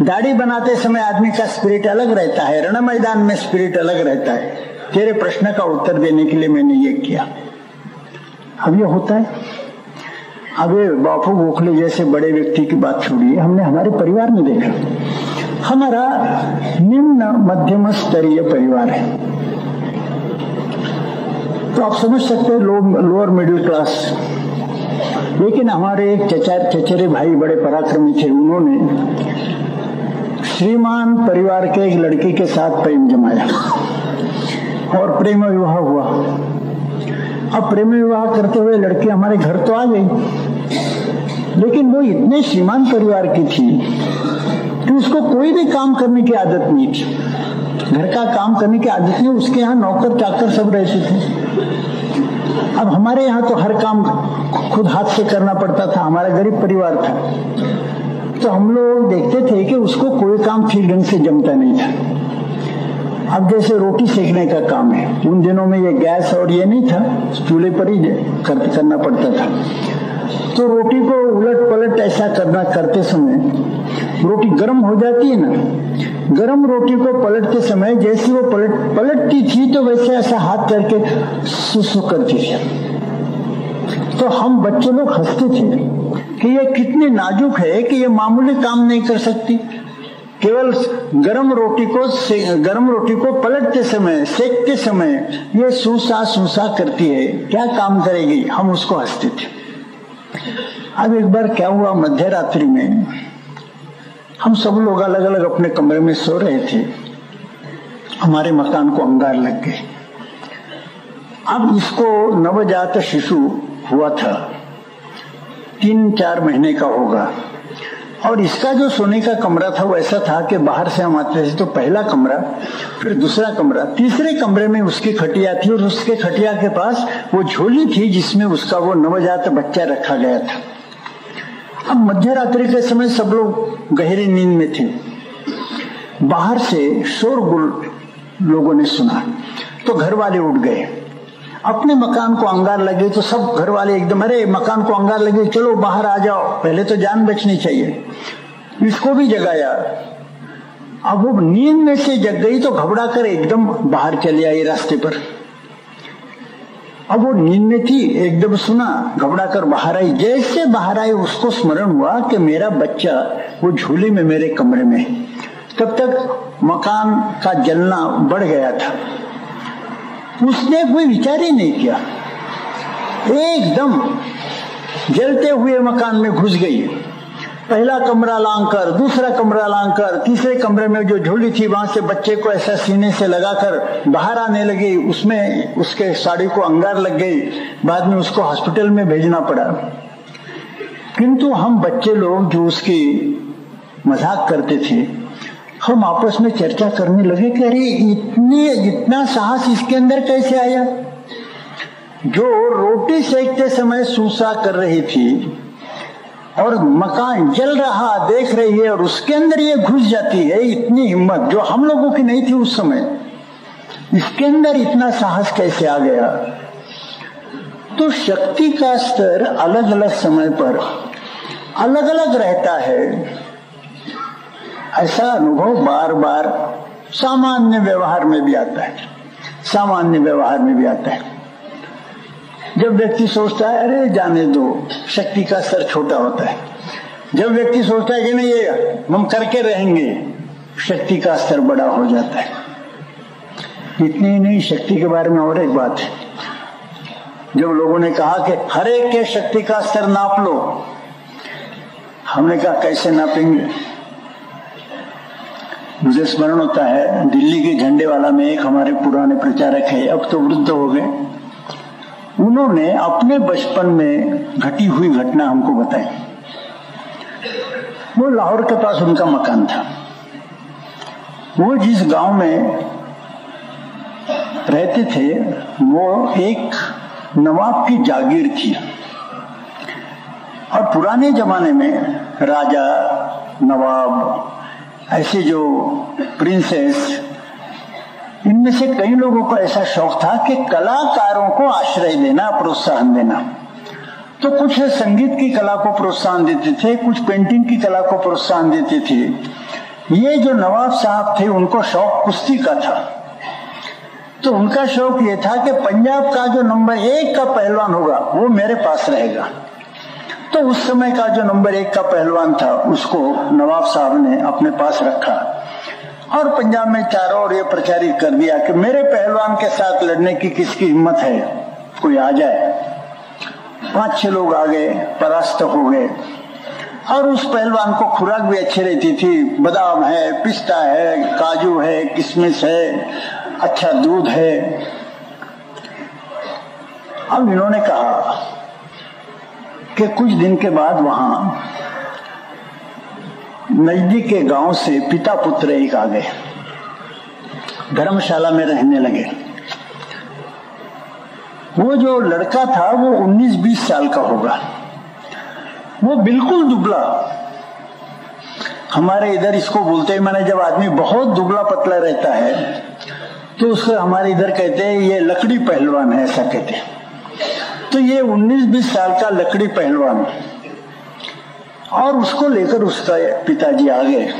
दाढ़ी बनाते समय आदमी का स्पिरिट अलग रहता है, रण मैदान में स्पिरिट अलग रहता है। तेरे प्रश्न का उत्तर देने के लिए मैंने ये किया। अब ये होता है। अब ये बापू गोखले जैसे बड़े व्यक्ति की बात छोड़िए, हमने हमारे परिवार में देखा, हमारा निम्न मध्यम स्तरीय परिवार है, तो आप समझ सकते हैं लोअर मिडिल क्लास। लेकिन हमारे एक चचेरे भाई बड़े पराक्रमी थे, उन्होंने श्रीमान परिवार के एक लड़की के साथ प्रेम जमाया और प्रेम विवाह हुआ। अब प्रेम विवाह करते हुए लड़की हमारे घर तो आ गई, लेकिन वो इतने श्रीमान परिवार की थी कि उसको कोई भी काम करने की आदत नहीं थी, घर का काम करने की आदत नहीं। उसके यहाँ नौकर चाकर सब रहते थे। अब हमारे यहाँ तो हर काम खुद हाथ से करना पड़ता था, हमारा गरीब परिवार था, तो हम लोग देखते थे कि उसको कोई काम ठीक ढंग से जमता नहीं था। अब जैसे रोटी सेकने का काम है, उन दिनों में ये गैस और ये नहीं था, चूल्हे पर ही करना पड़ता था। तो रोटी को उलट पलट ऐसा करते समय रोटी गर्म हो जाती है ना, गर्म रोटी को पलटते समय जैसे वो पलटती थी तो वैसे ऐसा हाथ करके सुसु करती थी। तो हम बच्चे लोग हंसते थे कि ये कितनी नाजुक है कि ये मामूली काम नहीं कर सकती, केवल गर्म रोटी को पलटते समय, सेकते समय ये सूसा करती है, क्या काम करेगी? हम उसको हंसते थे। अब एक बार क्या हुआ, मध्य रात्रि में हम सब लोग अलग अलग अपने कमरे में सो रहे थे, हमारे मकान को अंगार लग गए। अब इसको नवजात शिशु हुआ था, 3-4 महीने का होगा, और इसका जो सोने का कमरा था वो ऐसा था कि बाहर से हम आते थे तो पहला कमरा, फिर दूसरा कमरा, तीसरे कमरे में उसकी खटिया थी और उसके खटिया के पास वो झोली थी जिसमें उसका वो नवजात बच्चा रखा गया था। अब मध्य रात्रि के समय सब लोग गहरी नींद में थे, बाहर से शोरगुल लोगों ने सुना तो घर वाले उठ गए, अपने मकान को अंगार लगे। तो सब घर वाले एकदम, अरे मकान को अंगार लगे, चलो बाहर आ जाओ, पहले तो जान बचनी चाहिए। इसको भी जगाया। अब वो नींद में से जग गई तो घबरा कर एकदम बाहर चली आई रास्ते पर। अब वो नींद में थी, एकदम सुना, घबरा कर बाहर आई। जैसे बाहर आई उसको स्मरण हुआ कि मेरा बच्चा वो झूले में मेरे कमरे में। तब तक मकान का जलना बढ़ गया था, उसने कोई विचार ही नहीं किया, एकदम जलते हुए मकान में घुस गई। पहला कमरा लांघकर, दूसरा कमरा लांघकर, तीसरे कमरे में जो झोली थी वहां से बच्चे को ऐसा सीने से लगाकर बाहर आने लगी, उसमें उसके साड़ी को अंगार लग गई। बाद में उसको हॉस्पिटल में भेजना पड़ा। किंतु हम बच्चे लोग जो उसकी मजाक करते थे, हम आपस में चर्चा करने लगे कि अरे इतना साहस इसके अंदर कैसे आया? जो रोटी सेकते समय सूसा कर रही थी और मकान जल रहा देख रही है और उसके अंदर ये घुस जाती है, इतनी हिम्मत जो हम लोगों की नहीं थी उस समय, इसके अंदर इतना साहस कैसे आ गया? तो शक्ति का स्तर अलग अलग समय पर अलग अलग रहता है। ऐसा अनुभव बार बार सामान्य व्यवहार में भी आता है, सामान्य व्यवहार में भी आता है। जब व्यक्ति सोचता है अरे जाने दो, शक्ति का स्तर छोटा होता है। जब व्यक्ति सोचता है कि नहीं ये हम करके रहेंगे, शक्ति का स्तर बड़ा हो जाता है। इतनी ही नहीं, शक्ति के बारे में और एक बात है। जब लोगों ने कहा कि हर एक के शक्ति का स्तर नाप लो, हमने कहा कैसे नापेंगे? मुझे स्मरण होता है दिल्ली के झंडे वाला में एक हमारे पुराने प्रचारक है, अब तो वृद्ध हो गए, उन्होंने अपने बचपन में घटी हुई घटना हमको बताई। वो लाहौर के पास उनका मकान था। वो जिस गांव में रहते थे वो एक नवाब की जागीर थी, और पुराने जमाने में राजा नवाब, ऐसे जो प्रिंसेस, इनमें से कई लोगों को ऐसा शौक था कि कलाकारों को आश्रय देना, प्रोत्साहन देना। तो कुछ संगीत की कला को प्रोत्साहन देते थे, कुछ पेंटिंग की कला को प्रोत्साहन देते थे। ये जो नवाब साहब थे उनको शौक कुश्ती का था। तो उनका शौक ये था कि पंजाब का जो नंबर 1 का पहलवान होगा वो मेरे पास रहेगा। तो उस समय का जो नंबर 1 का पहलवान था उसको नवाब साहब ने अपने पास रखा और पंजाब में चारों ओर ये प्रचारित कर दिया कि मेरे पहलवान के साथ लड़ने की किसकी हिम्मत है, कोई आ जाए। 5-6 लोग आ गए, परास्त हो गए। और उस पहलवान को खुराक भी अच्छी रहती थी, बादाम है, पिस्ता है, काजू है, किशमिश है, अच्छा दूध है। अब इन्होंने कहा कि कुछ दिन के बाद वहां नजदीक के गांव से पिता पुत्र एक आ गए, धर्मशाला में रहने लगे। वो जो लड़का था वो 19-20 साल का होगा, वो बिल्कुल दुबला। हमारे इधर इसको बोलते हैं, माने जब आदमी बहुत दुबला पतला रहता है तो उसको हमारे इधर कहते हैं ये लकड़ी पहलवान है, ऐसा कहते हैं। तो ये 19-20 साल का लकड़ी पहलवान, और उसको लेकर उसका पिताजी आ गए।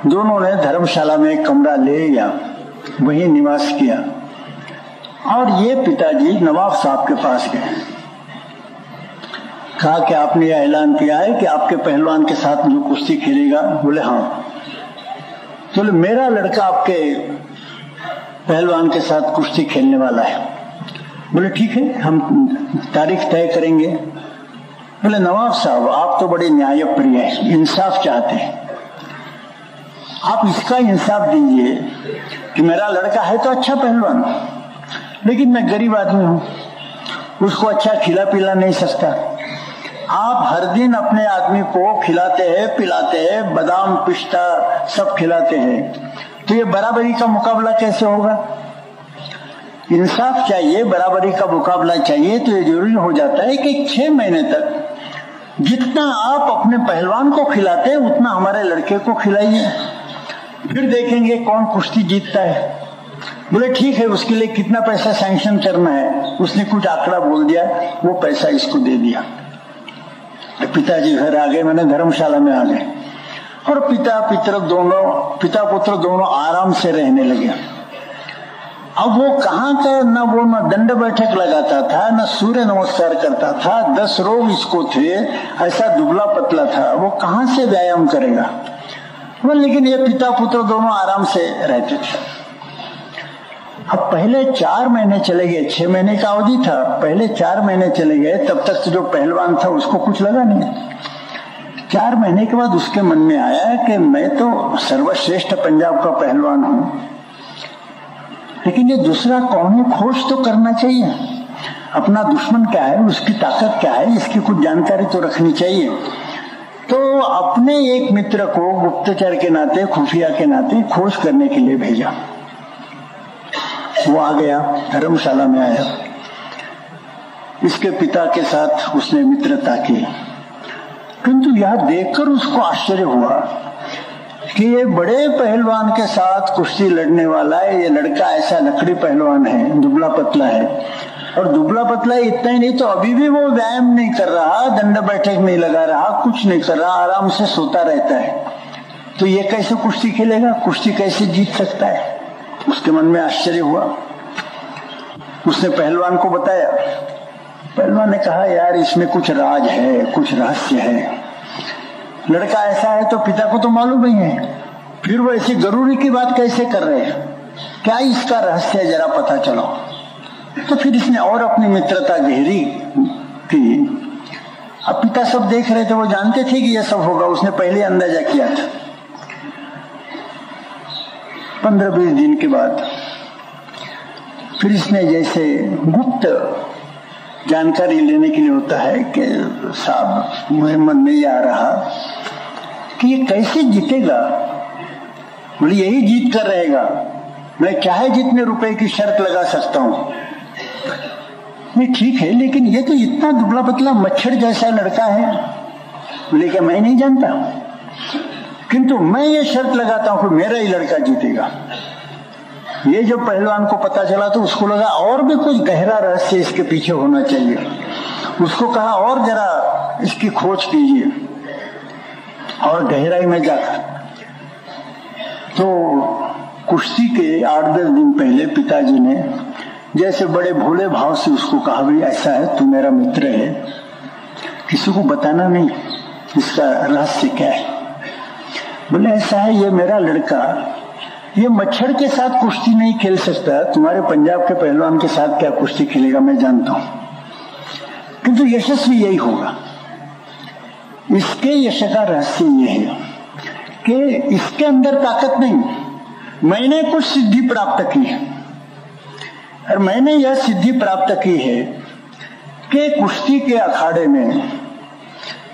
दोनों ने धर्मशाला में एक कमरा ले लिया, वहीं निवास किया। और ये पिताजी नवाब साहब के पास गए, कहा कि आपने यह ऐलान किया है कि आपके पहलवान के साथ जो कुश्ती खेलेगा। बोले हाँ। बोले मेरा लड़का आपके पहलवान के साथ कुश्ती खेलने वाला है। बोले ठीक है, हम तारीख तय करेंगे। बोले नवाब साहब आप तो बड़े न्यायप्रिय हैं, इंसाफ चाहते हैं, आप इसका इंसाफ दीजिए कि मेरा लड़का है तो अच्छा पहलवान, लेकिन मैं गरीब आदमी हूं, उसको अच्छा खिला पिला नहीं सकता। आप हर दिन अपने आदमी को खिलाते हैं, पिलाते हैं, बादाम पिस्ता सब खिलाते हैं, तो ये बराबरी का मुकाबला कैसे होगा? इंसाफ चाहिए, बराबरी का मुकाबला चाहिए। तो ये जरूरी हो जाता है कि 6 महीने तक जितना आप अपने पहलवान को खिलाते हैं उतना हमारे लड़के को खिलाइए, फिर देखेंगे कौन कुश्ती जीतता है। बोले ठीक है, उसके लिए कितना पैसा सैंक्शन करना है? उसने कुछ आंकड़ा बोल दिया, वो पैसा इसको दे दिया। पिताजी घर आ गए, मैंने धर्मशाला में आ गए, और पिता पुत्र दोनों आराम से रहने लगे। अब वो कहाँ का न दंड बैठक लगाता था, न सूर्य नमस्कार करता था, 10 रोग इसको थे, ऐसा दुबला पतला था, वो कहाँ से व्यायाम करेगा? लेकिन ये पिता पुत्र दोनों आराम से रहते थे। अब पहले 4 महीने चले गए, 6 महीने का अवधि था, पहले 4 महीने चले गए, तब तक जो पहलवान था उसको कुछ लगा नहीं। 4 महीने के बाद उसके मन में आया कि मैं तो सर्वश्रेष्ठ पंजाब का पहलवान हूं, लेकिन ये दूसरा कौन है, खोज तो करना चाहिए। अपना दुश्मन क्या है, उसकी ताकत क्या है, इसकी कुछ जानकारी तो रखनी चाहिए। तो अपने एक मित्र को गुप्तचर के नाते, खुफिया के नाते खोज करने के लिए भेजा। वो आ गया, धर्मशाला में आया, इसके पिता के साथ उसने मित्रता की, किंतु यह देखकर उसको आश्चर्य हुआ कि ये बड़े पहलवान के साथ कुश्ती लड़ने वाला है, ये लड़का ऐसा लकड़ी पहलवान है, दुबला पतला है, और दुबला पतला इतना ही नहीं तो अभी भी वो व्यायाम नहीं कर रहा, दंड बैठक नहीं लगा रहा, कुछ नहीं कर रहा, आराम से सोता रहता है। तो ये कैसे कुश्ती खेलेगा, कुश्ती कैसे जीत सकता है? उसके मन में आश्चर्य हुआ। उसने पहलवान को बताया। पहलवान ने कहा यार इसमें कुछ राज है, कुछ रहस्य है, लड़का ऐसा है तो पिता को तो मालूम ही है, फिर वो ऐसी जरूरी की बात कैसे कर रहे हैं, क्या इसका रहस्य है, जरा पता चलो। तो फिर इसने और अपनी मित्रता गहरी की। अब पिता सब देख रहे थे, वो जानते थे कि यह सब होगा, उसने पहले अंदाजा किया था। 15-20 दिन के बाद फिर इसने जैसे गुप्त जानकारी लेने के लिए होता है कि साहब मुझे मन नहीं आ रहा कि ये कैसे जीतेगा। बोले यही जीत कर रहेगा, मैं चाहे जितने रुपए की शर्त लगा सकता हूँ। नहीं ठीक है, लेकिन ये तो इतना दुबला पतला मच्छर जैसा लड़का है। बोले क्या मैं नहीं जानता? किंतु मैं ये शर्त लगाता हूं कि मेरा ही लड़का जीतेगा। ये जब पहलवान को पता चला तो उसको लगा और भी कुछ गहरा रहस्य इसके पीछे होना चाहिए। उसको कहा और जरा इसकी खोज कीजिए, और गहराई में जाकर तो कुश्ती के 8-10 दिन पहले पिताजी ने जैसे बड़े भोले भाव से उसको कहा, भाई ऐसा है, तू मेरा मित्र है, किसी को बताना नहीं, इसका रहस्य क्या है? बोले ऐसा है, ये मेरा लड़का ये मच्छर के साथ कुश्ती नहीं खेल सकता, तुम्हारे पंजाब के पहलवान के साथ क्या कुश्ती खेलेगा मैं जानता हूं, किंतु यशस्वी यही होगा। इसके यश का रहस्य ये है कि इसके अंदर ताकत नहीं, मैंने कुछ सिद्धि प्राप्त की है, और मैंने यह सिद्धि प्राप्त की है कि कुश्ती के अखाड़े में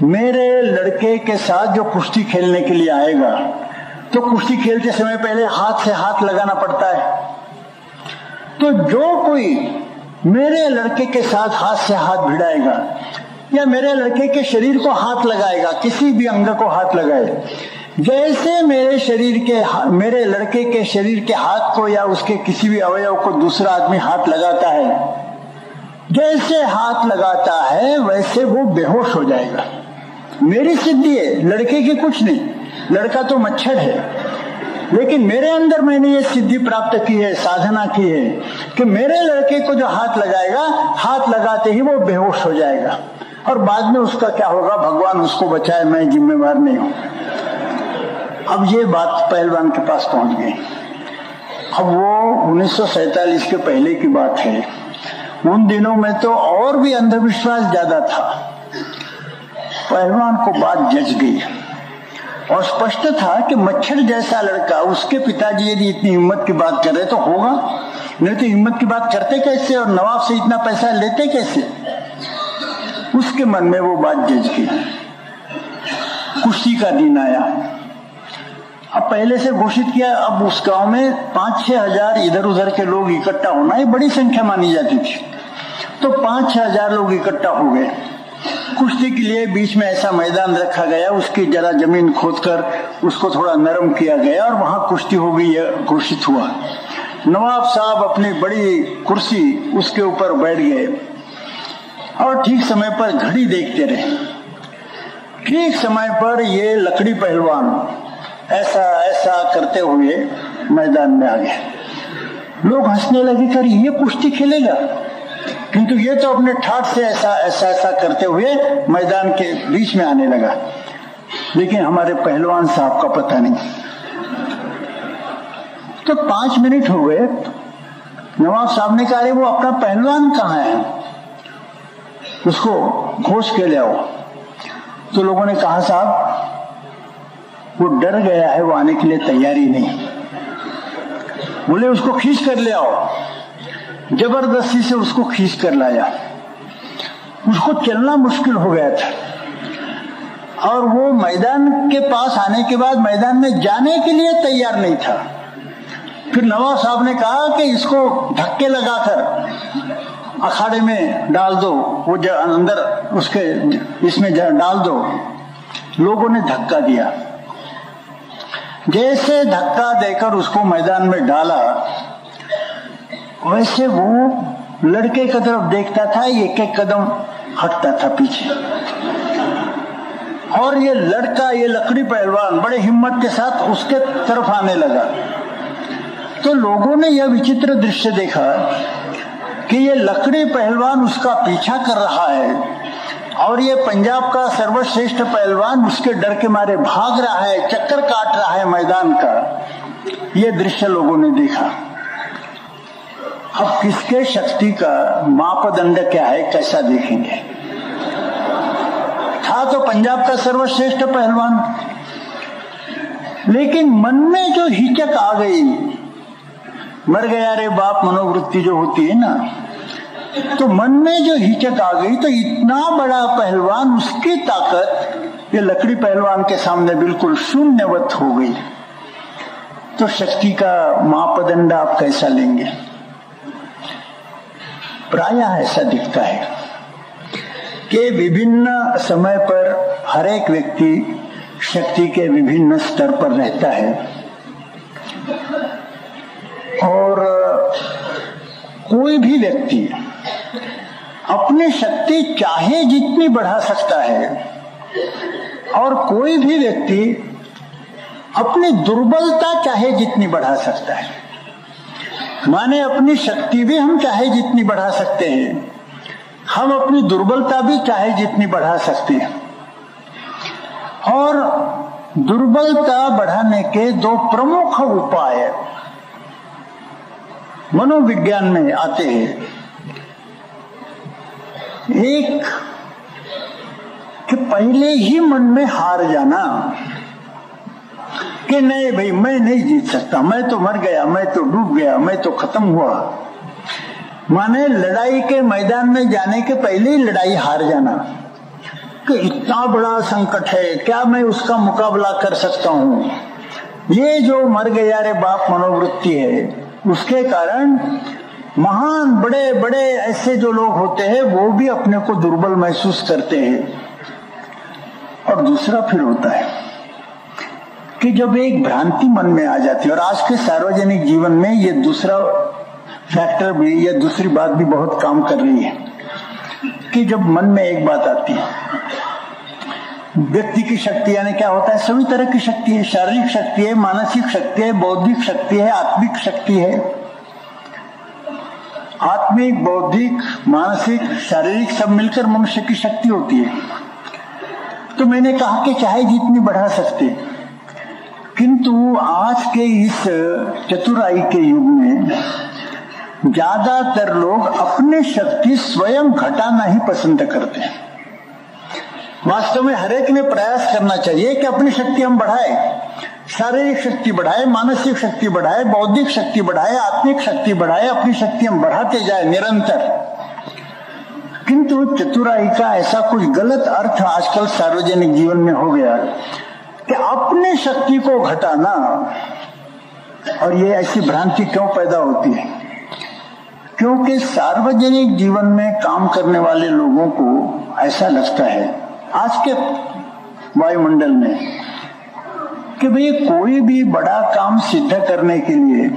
मेरे लड़के के साथ जो कुश्ती खेलने के लिए आएगा, तो कुश्ती खेलते समय पहले हाथ से हाथ लगाना पड़ता है। तो जो कोई मेरे लड़के के साथ हाथ से हाथ भिड़ाएगा या मेरे लड़के के शरीर को हाथ लगाएगा, किसी भी अंग को हाथ लगाए, जैसे मेरे लड़के के शरीर के हाथ को या उसके किसी भी अवयव को दूसरा आदमी हाथ लगाता है, जैसे हाथ लगाता है वैसे वो बेहोश हो जाएगा। मेरी सिद्धि है, लड़के की कुछ नहीं, लड़का तो मच्छर है, लेकिन मेरे अंदर मैंने ये सिद्धि प्राप्त की है, साधना की है कि मेरे लड़के को जो हाथ लगाएगा, हाथ लगाते ही वो बेहोश हो जाएगा, और बाद में उसका क्या होगा भगवान उसको बचाए, मैं जिम्मेवार नहीं हूं। अब ये बात पहलवान के पास पहुंच गई। अब वो 1947 के पहले की बात है, उन दिनों में तो और भी अंधविश्वास ज्यादा था। पहलवान को बात जच गई और स्पष्ट था कि मच्छर जैसा लड़का, उसके पिताजी यदि इतनी हिम्मत की बात कर रहे तो होगा, नहीं तो हिम्मत की बात करते कैसे और नवाब से इतना पैसा लेते कैसे? उसके मन में वो बात जच गई। कुश्ती का दिन आया। अब पहले से घोषित किया, अब उस गांव में 5-6 हजार इधर उधर के लोग इकट्ठा होना ये बड़ी संख्या मानी जाती थी। तो 5-6 हजार लोग इकट्ठा हो गए कुश्ती के लिए। बीच में ऐसा मैदान रखा गया, उसकी जरा जमीन खोदकर उसको थोड़ा नरम किया गया और वहां कुश्ती हो गई, घोषित हुआ। नवाब साहब अपनी बड़ी कुर्सी उसके ऊपर बैठ गए और ठीक समय पर घड़ी देखते रहे। ठीक समय पर ये लकड़ी पहलवान ऐसा ऐसा करते हुए मैदान में आ गए। लोग हंसने लगे, कर ये कुश्ती खेलेगा, किंतु ये तो अपने ठाठ से ऐसा ऐसा ऐसा करते हुए मैदान के बीच में आने लगा। लेकिन हमारे पहलवान साहब का पता नहीं। तो 5 मिनट हो गए, नवाब साहब ने कहा, वो अपना पहलवान कहाँ है, उसको खोज के ले आओ। तो लोगों ने कहा, साहब वो डर गया है, वो आने के लिए तैयारी नहीं। बोले उसको खींच कर ले आओ। जबरदस्ती से उसको खींच कर लाया। उसको चलना मुश्किल हो गया था और वो मैदान के पास आने के बाद मैदान में जाने के लिए तैयार नहीं था। फिर नवाब साहब ने कहा कि इसको धक्के लगाकर अखाड़े में डाल दो, वो अंदर उसके इसमें डाल दो। लोगों ने धक्का दिया। जैसे धक्का देकर उसको मैदान में डाला, वैसे वो लड़के की तरफ देखता था, एक एक कदम हटता था पीछे। और ये लड़का, ये लकड़ी पहलवान बड़े हिम्मत के साथ उसके तरफ आने लगा। तो लोगों ने यह विचित्र दृश्य देखा कि ये लकड़ी पहलवान उसका पीछा कर रहा है और ये पंजाब का सर्वश्रेष्ठ पहलवान उसके डर के मारे भाग रहा है, चक्कर काट रहा है मैदान का। ये दृश्य लोगों ने देखा। अब किसके शक्ति का मापदंड क्या है, कैसा देखेंगे? था तो पंजाब का सर्वश्रेष्ठ पहलवान, लेकिन मन में जो हिचक आ गई, मर गया रे बाप मनोवृत्ति जो होती है ना, तो मन में जो हिचक आ गई, तो इतना बड़ा पहलवान, उसकी ताकत ये लकड़ी पहलवान के सामने बिल्कुल शून्यवत हो गई। तो शक्ति का मापदंड आप कैसा लेंगे? प्रायः ऐसा दिखता है कि विभिन्न समय पर हर एक व्यक्ति शक्ति के विभिन्न स्तर पर रहता है और कोई भी व्यक्ति अपनी शक्ति चाहे जितनी बढ़ा सकता है और कोई भी व्यक्ति अपनी दुर्बलता चाहे जितनी बढ़ा सकता है। माने अपनी शक्ति भी हम चाहे जितनी बढ़ा सकते हैं, हम अपनी दुर्बलता भी चाहे जितनी बढ़ा सकते हैं। और दुर्बलता बढ़ाने के दो प्रमुख उपाय मनोविज्ञान में आते हैं। एक कि पहले ही मन में हार जाना कि नहीं भाई मैं नहीं जीत सकता, मैं तो मर गया, मैं तो डूब गया, मैं तो खत्म हुआ। माने लड़ाई के मैदान में जाने के पहले ही लड़ाई हार जाना कि इतना बड़ा संकट है, क्या मैं उसका मुकाबला कर सकता हूँ। ये जो मर गया रे बाप मनोवृत्ति है, उसके कारण महान बड़े बड़े ऐसे जो लोग होते हैं वो भी अपने को दुर्बल महसूस करते हैं। और दूसरा फिर होता है कि जब एक भ्रांति मन में आ जाती है, और आज के सार्वजनिक जीवन में ये दूसरा फैक्टर भी, ये दूसरी बात भी बहुत काम कर रही है कि जब मन में एक बात आती है, व्यक्ति की शक्ति यानी क्या होता है, सभी तरह की शक्ति है, शारीरिक शक्ति है, मानसिक शक्ति है, बौद्धिक शक्ति है, आत्मिक शक्ति है। आत्मिक, बौद्धिक, मानसिक, शारीरिक सब मिलकर मनुष्य की शक्ति होती है। तो मैंने कहा कि चाहे जितनी बढ़ा सकते, किंतु आज के इस चतुराई के युग में ज्यादातर लोग अपनी शक्ति स्वयं घटाना ही पसंद करते हैं। वास्तव में हर एक ने प्रयास करना चाहिए कि अपनी शक्ति हम बढ़ाए, शारीरिक शक्ति बढ़ाए, मानसिक शक्ति बढ़ाए, बौद्धिक शक्ति बढ़ाए, आत्मिक शक्ति बढ़ाए, अपनी शक्ति हम बढ़ाते जाए निरंतर। किंतु चतुराई का ऐसा कुछ गलत अर्थ आजकल सार्वजनिक जीवन में हो गया कि अपनी शक्ति को घटाना। और ये ऐसी भ्रांति क्यों पैदा होती है? क्योंकि सार्वजनिक जीवन में काम करने वाले लोगों को ऐसा लगता है आज के वायुमंडल में कि भाई कोई भी बड़ा काम सिद्ध करने के लिए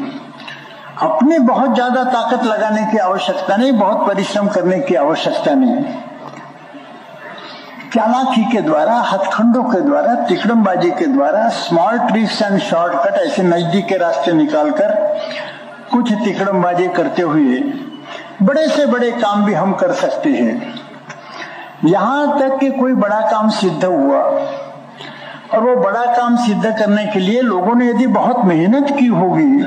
अपने बहुत ज्यादा ताकत लगाने की आवश्यकता नहीं, बहुत परिश्रम करने की आवश्यकता नहीं। चालाकी के द्वारा, हथखंडों के द्वारा, तिकड़मबाजी के द्वारा, स्मॉल ट्रिक्स एंड शॉर्टकट, ऐसे नजदीक के रास्ते निकालकर कुछ तिकड़मबाजी करते हुए बड़े से बड़े काम भी हम कर सकते हैं। यहाँ तक कि कोई बड़ा काम सिद्ध हुआ और वो बड़ा काम सिद्ध करने के लिए लोगों ने यदि बहुत मेहनत की होगी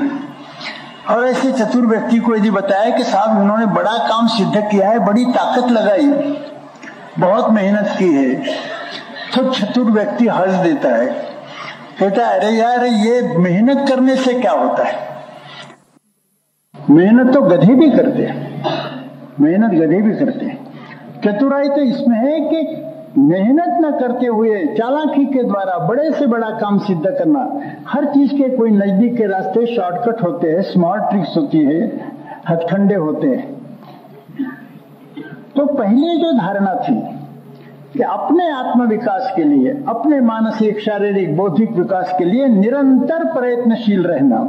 और ऐसे चतुर व्यक्ति को यदि बताया कि साहब उन्होंने बड़ा काम सिद्ध किया है, बड़ी ताकत लगाई, बहुत मेहनत की है, तो चतुर व्यक्ति हंस देता है, कहता है अरे यार ये मेहनत करने से क्या होता है, मेहनत तो गधे भी करते हैं, मेहनत गधे भी करते हैं। चतुराई तो इसमें है कि मेहनत न करते हुए चालाकी के द्वारा बड़े से बड़ा काम सिद्ध करना। हर चीज के कोई नजदीक के रास्ते शॉर्टकट होते हैं, स्मार्ट ट्रिक्स होती है, हथकंडे होते हैं। तो पहले जो धारणा थी कि अपने आत्म विकास के लिए, अपने मानसिक, शारीरिक, बौद्धिक विकास के लिए निरंतर प्रयत्नशील रहना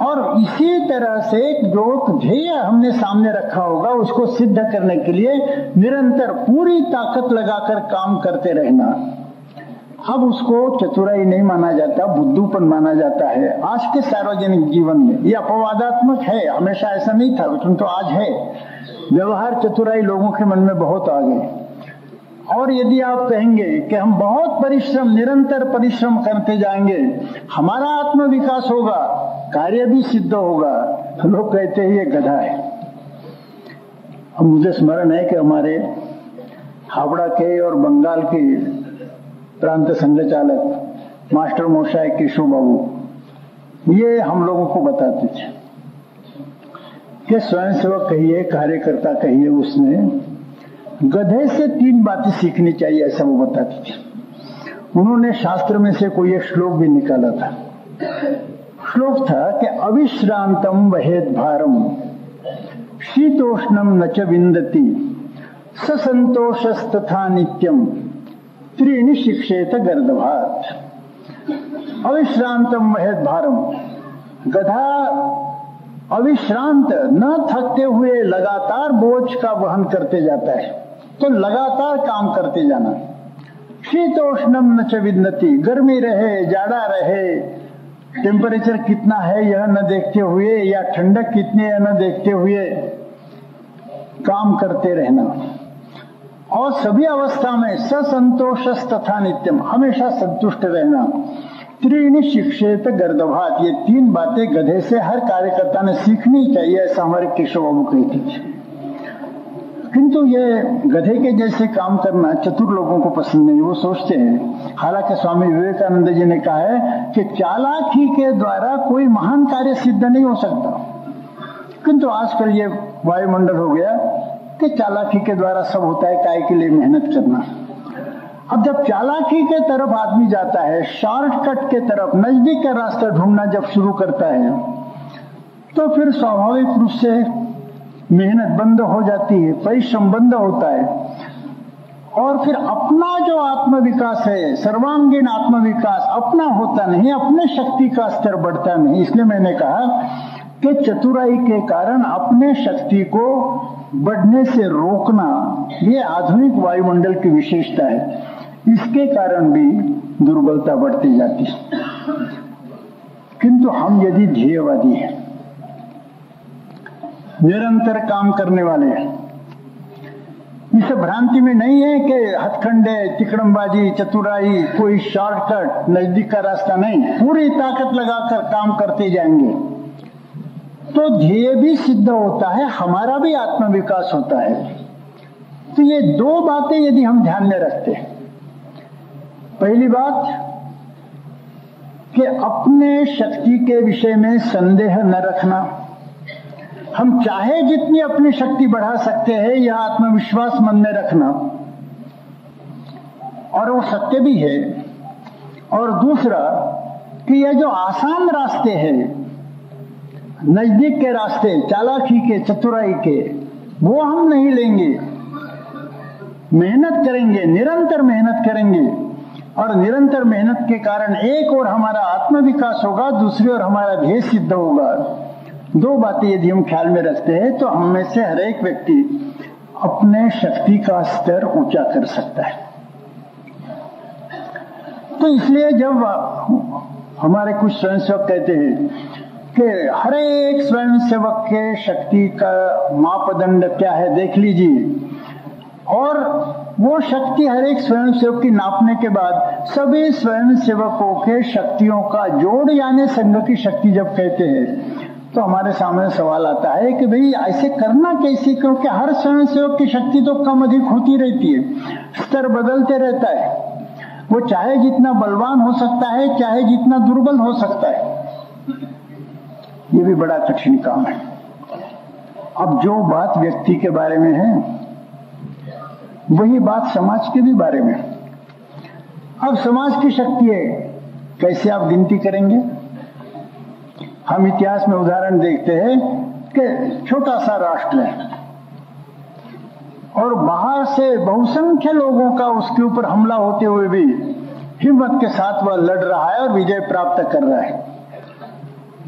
और इसी तरह से जो ध्येय हमने सामने रखा होगा उसको सिद्ध करने के लिए निरंतर पूरी ताकत लगाकर काम करते रहना, अब उसको चतुराई नहीं माना जाता, बुद्धूपन माना जाता है। आज के सार्वजनिक जीवन में ये अपवादात्मक है, हमेशा ऐसा नहीं था, तो आज है। व्यवहार चतुराई लोगों के मन में बहुत आ गई। और यदि आप कहेंगे कि हम बहुत परिश्रम, निरंतर परिश्रम करते जाएंगे, हमारा आत्म विकास होगा, कार्य भी सिद्ध होगा, तो लोग कहते हैं ये गधा है। अब मुझे स्मरण है कि हमारे हावड़ा के और बंगाल के प्रांत संघचालक मास्टर मोशाय केशव बाबू ये हम लोगों को बताते थे कि स्वयंसेवक कहिए, कार्यकर्ता कहिए, उसने गधे से 3 बातें सीखनी चाहिए, ऐसा वो बताते थे। उन्होंने शास्त्र में से कोई एक श्लोक भी निकाला था। श्लोक था कि अविश्रांतम वहेद भारम शीतोष्णम न च विंदति ससंतोषस्तथा नित्यम त्रीणि शिक्षेत गर्दभात अविश्रांतम वहेत भारम। गधा अविश्रांत न थकते हुए लगातार बोझ का वहन करते जाता है, तो लगातार काम करते जाना। शीतोष्णम न च विद्नति, गर्मी रहे जाड़ा रहे, टेम्परेचर कितना है यह न देखते हुए या ठंडक कितनी है न देखते हुए काम करते रहना। और सभी अवस्था में ससंतोष तथा नित्यम, हमेशा संतुष्ट रहना। त्रीणि शिक्षेत गर्दभात, ये तीन बातें गधे से हर कार्यकर्ता ने सीखनी चाहिए, ऐसा हमारे केशव बाबू कहते थे। किंतु ये गधे के जैसे काम करना चतुर लोगों को पसंद नहीं, वो सोचते हैं। हालांकि स्वामी विवेकानंद जी ने कहा है कि चालाकी के द्वारा कोई महान कार्य सिद्ध नहीं हो सकता, किंतु आजकल ये वायुमंडल हो गया कि चालाकी के द्वारा सब होता है, काय के लिए मेहनत करना। अब जब चालाकी के तरफ आदमी जाता है, शॉर्टकट के तरफ, नजदीक का रास्ता ढूंढना जब शुरू करता है, तो फिर स्वाभाविक रूप से मेहनत बंद हो जाती है, परिश्रम बंद होता है। और फिर अपना जो आत्मविकास है, सर्वांगीण आत्मविकास अपना होता नहीं, अपने शक्ति का स्तर बढ़ता नहीं। इसलिए मैंने कहा कि चतुराई के कारण अपने शक्ति को बढ़ने से रोकना, ये आधुनिक वायुमंडल की विशेषता है। इसके कारण भी दुर्बलता बढ़ती जाती है। किंतु हम यदि ध्येयवादी हैं, निरंतर काम करने वाले हैं, इस भ्रांति में नहीं है कि हथखंडे, तिकड़मबाजी, चतुराई, कोई शॉर्टकट, नजदीक का रास्ता नहीं, पूरी ताकत लगाकर काम करते जाएंगे तो ध्येय भी सिद्ध होता है, हमारा भी आत्मविकास होता है। तो ये दो बातें यदि हम ध्यान में रखते हैं, पहली बात कि अपने शक्ति के विषय में संदेह न रखना। हम चाहे जितनी अपनी शक्ति बढ़ा सकते हैं, यह आत्मविश्वास मन में रखना, और वो सत्य भी है। और दूसरा कि यह जो आसान रास्ते हैं, नजदीक के रास्ते, चालाकी के, चतुराई के, वो हम नहीं लेंगे। मेहनत करेंगे, निरंतर मेहनत करेंगे, और निरंतर मेहनत के कारण एक और हमारा आत्मविकास होगा, दूसरी ओर हमारा ध्येय सिद्ध होगा। दो बातें यदि हम ख्याल में रखते हैं तो हम में से हर एक व्यक्ति अपने शक्ति का स्तर ऊंचा कर सकता है। तो इसलिए जब हमारे कुछ स्वयंसेवक कहते हैं कि हर एक स्वयंसेवक के शक्ति का मापदंड क्या है देख लीजिए, और वो शक्ति हर एक स्वयंसेवक की नापने के बाद सभी स्वयंसेवकों के शक्तियों का जोड़ यानी संघ की शक्ति जब कहते हैं, तो हमारे सामने सवाल आता है कि भाई ऐसे करना कैसे, क्योंकि हर स्वयंसेवक की शक्ति तो कम अधिक होती रहती है, स्तर बदलते रहता है। वो चाहे जितना बलवान हो सकता है, चाहे जितना दुर्बल हो सकता है। ये भी बड़ा कठिन काम है। अब जो बात व्यक्ति के बारे में है, वही बात समाज के भी बारे में। अब समाज की शक्ति है, कैसे आप गिनती करेंगे? हम इतिहास में उदाहरण देखते हैं कि छोटा सा राष्ट्र है और बाहर से बहुसंख्य लोगों का उसके ऊपर हमला होते हुए भी हिम्मत के साथ वह लड़ रहा है और विजय प्राप्त कर रहा है।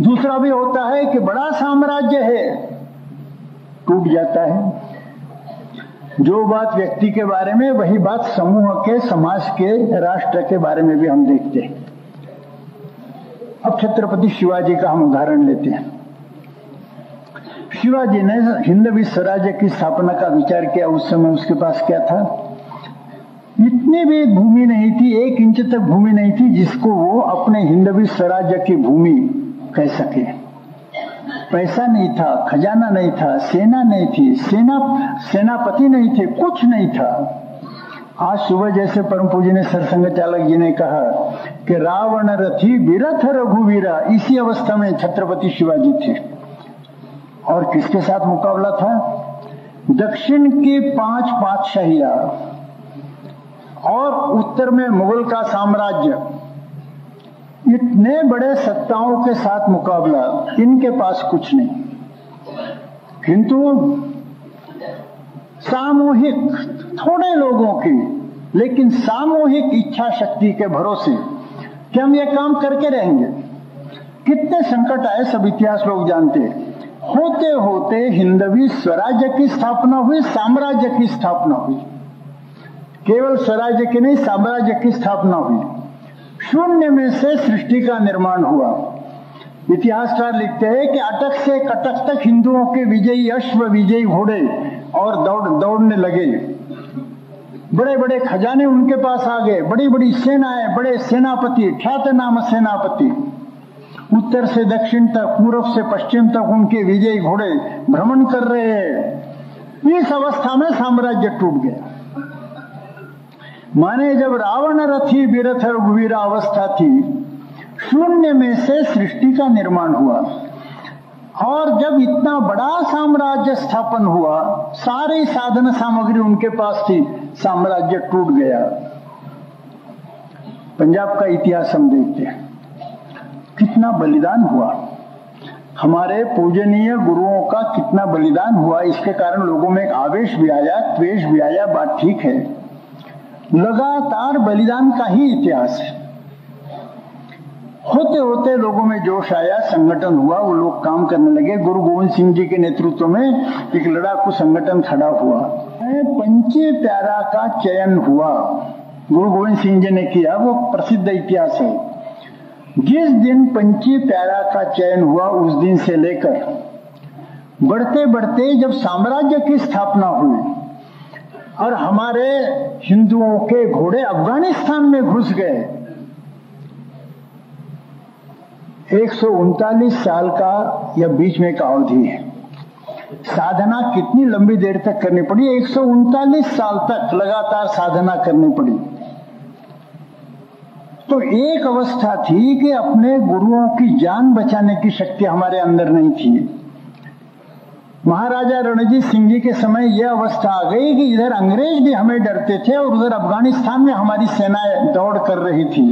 दूसरा भी होता है कि बड़ा साम्राज्य है, टूट जाता है। जो बात व्यक्ति के बारे में, वही बात समूह के, समाज के, राष्ट्र के बारे में भी हम देखते हैं। अब छत्रपति शिवाजी का हम उदाहरण लेते हैं। शिवाजी ने हिंदवी स्वराज्य की स्थापना का विचार किया। उस समय उसके पास क्या था? इतनी भी भूमि नहीं थी, 1 इंच तक भूमि नहीं थी जिसको वो अपने हिंदवी स्वराज्य की भूमि कह सके। पैसा नहीं था, खजाना नहीं था, सेना नहीं थी, सेनापति नहीं थे, कुछ नहीं था। आज सुबह जैसे परम पूज्य ने सरसंघ चालक जी ने कहा कि रावण रथी बिरथ रघुवीरा, इसी अवस्था में छत्रपति शिवाजी थे। और किसके साथ मुकाबला था? दक्षिण की 5 पातशाहियां और उत्तर में मुगल का साम्राज्य, इतने बड़े सत्ताओं के साथ मुकाबला। इनके पास कुछ नहीं, किंतु सामूहिक थोड़े लोगों की लेकिन सामूहिक इच्छा शक्ति के भरोसे कि हम ये काम करके रहेंगे। कितने संकट आए सब इतिहास लोग जानते हैं। होते होते हिंदवी स्वराज्य की स्थापना हुई, साम्राज्य की स्थापना हुई। केवल स्वराज्य की नहीं, साम्राज्य की स्थापना हुई। शून्य में से सृष्टि का निर्माण हुआ। इतिहासकार लिखते हैं कि अटक से कटक तक हिंदुओं के विजयी अश्व, विजयी घोड़े और दौड़ने लगे। बड़े बड़े खजाने उनके पास आ गए, बड़ी बड़ी सेनाएं, बड़े सेनापति, ख्यातनाम सेनापति। उत्तर से दक्षिण तक, पूर्व से पश्चिम तक उनके विजयी घोड़े भ्रमण कर रहे हैं। इस अवस्था में साम्राज्य टूट गया। माने जब रावण रथी बिरथ रघुवीरा अवस्था थी, शून्य में से सृष्टि का निर्माण हुआ। और जब इतना बड़ा साम्राज्य स्थापन हुआ, सारी साधन सामग्री उनके पास थी, साम्राज्य टूट गया। पंजाब का इतिहास हम देखते हैं, कितना बलिदान हुआ। हमारे पूजनीय गुरुओं का कितना बलिदान हुआ। इसके कारण लोगों में एक आवेश भी आया, द्वेष भी आया। बात ठीक है, लगातार बलिदान का ही इतिहास है। होते होते लोगों में जोश आया, संगठन हुआ, वो लोग काम करने लगे। गुरु गोविंद सिंह जी के नेतृत्व में एक लड़ाकू संगठन खड़ा हुआ। पंचे प्यारा का चयन हुआ, गुरु गोविंद सिंह जी ने किया, वो प्रसिद्ध इतिहास है। जिस दिन पंचे प्यारा का चयन हुआ, उस दिन से लेकर बढ़ते बढ़ते जब साम्राज्य की स्थापना हुई और हमारे हिंदुओं के घोड़े अफगानिस्तान में घुस गए, 139 साल का या बीच में का अवधि है। साधना कितनी लंबी देर तक करनी पड़ी, 139 साल तक लगातार साधना करनी पड़ी। तो एक अवस्था थी कि अपने गुरुओं की जान बचाने की शक्ति हमारे अंदर नहीं थी। महाराजा रणजीत सिंह जी के समय यह अवस्था आ गई कि इधर अंग्रेज भी हमें डरते थे और उधर अफगानिस्तान में हमारी सेनाएं दौड़ कर रही थी।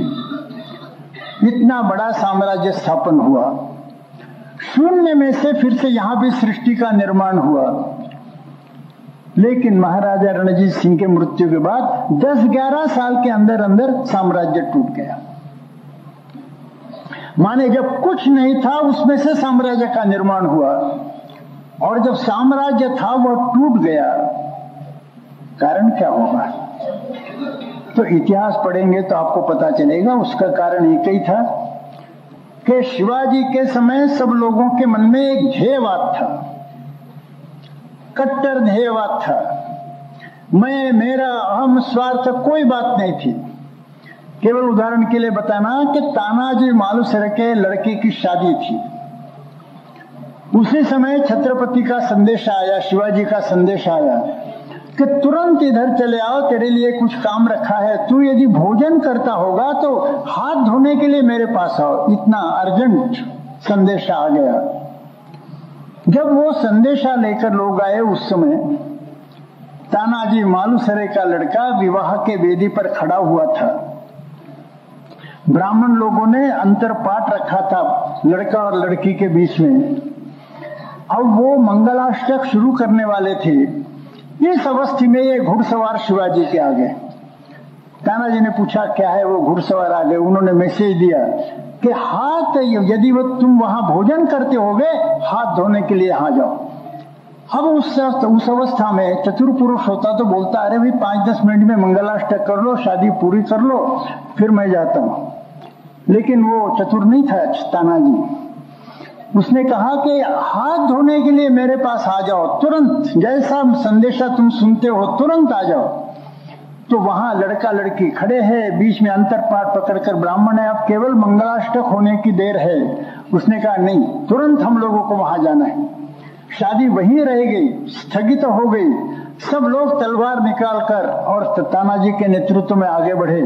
इतना बड़ा साम्राज्य स्थापन हुआ। शून्य में से फिर से यहां भी सृष्टि का निर्माण हुआ। लेकिन महाराजा रणजीत सिंह के मृत्यु के बाद 10-11 साल के अंदर अंदर साम्राज्य टूट गया। माने जब कुछ नहीं था उसमें से साम्राज्य का निर्माण हुआ, और जब साम्राज्य था वह टूट गया। कारण क्या होगा? तो इतिहास पढ़ेंगे तो आपको पता चलेगा। उसका कारण एक ही था कि शिवाजी के समय सब लोगों के मन में एक ध्येयवाद था, कट्टर ध्येयवाद था। मैं, मेरा, अहम, स्वार्थ कोई बात नहीं थी। केवल उदाहरण के लिए बताना कि तानाजी मालुसरे के लड़के की शादी थी। उसी समय छत्रपति का संदेश आया, शिवाजी का संदेश आया कि तुरंत इधर चले आओ, तेरे लिए कुछ काम रखा है। तू यदि भोजन करता होगा तो हाथ धोने के लिए मेरे पास आओ। इतना अर्जेंट संदेश आ गया। जब वो संदेशा लेकर लोग आए, उस समय तानाजी मालुसरे का लड़का विवाह के वेदी पर खड़ा हुआ था। ब्राह्मण लोगों ने अंतरपाठ रखा था लड़का और लड़की के बीच में। अब वो मंगलाष्टक शुरू करने वाले थे। इस अवस्था में ये घुड़सवार शिवाजी के आ गए। तानाजी ने पूछा क्या है? वो घुड़सवार आ गए। उन्होंने मैसेज दिया कि हाथ, यदि वो तुम वहां भोजन करते होगे, हाथ धोने के लिए यहां जाओ। अब उस अवस्था में चतुर पुरुष होता तो बोलता, अरे भाई 5-10 मिनट में मंगलाष्टक कर लो, शादी पूरी कर लो, फिर मैं जाता हूं। लेकिन वो चतुर नहीं था तानाजी। उसने कहा कि हाथ धोने के लिए मेरे पास आ जाओ तुरंत, जैसा संदेशा तुम सुनते हो तुरंत आ जाओ। तो वहां लड़का लड़की खड़े हैं, बीच में अंतरपाठ पकड़कर ब्राह्मण है, अब केवल मंगलाष्टक होने की देर है। उसने कहा नहीं, तुरंत हम लोगों को वहां जाना है। शादी वहीं रह गई, स्थगित हो गई। सब लोग तलवार निकालकर और तानाजी के नेतृत्व में आगे बढ़े,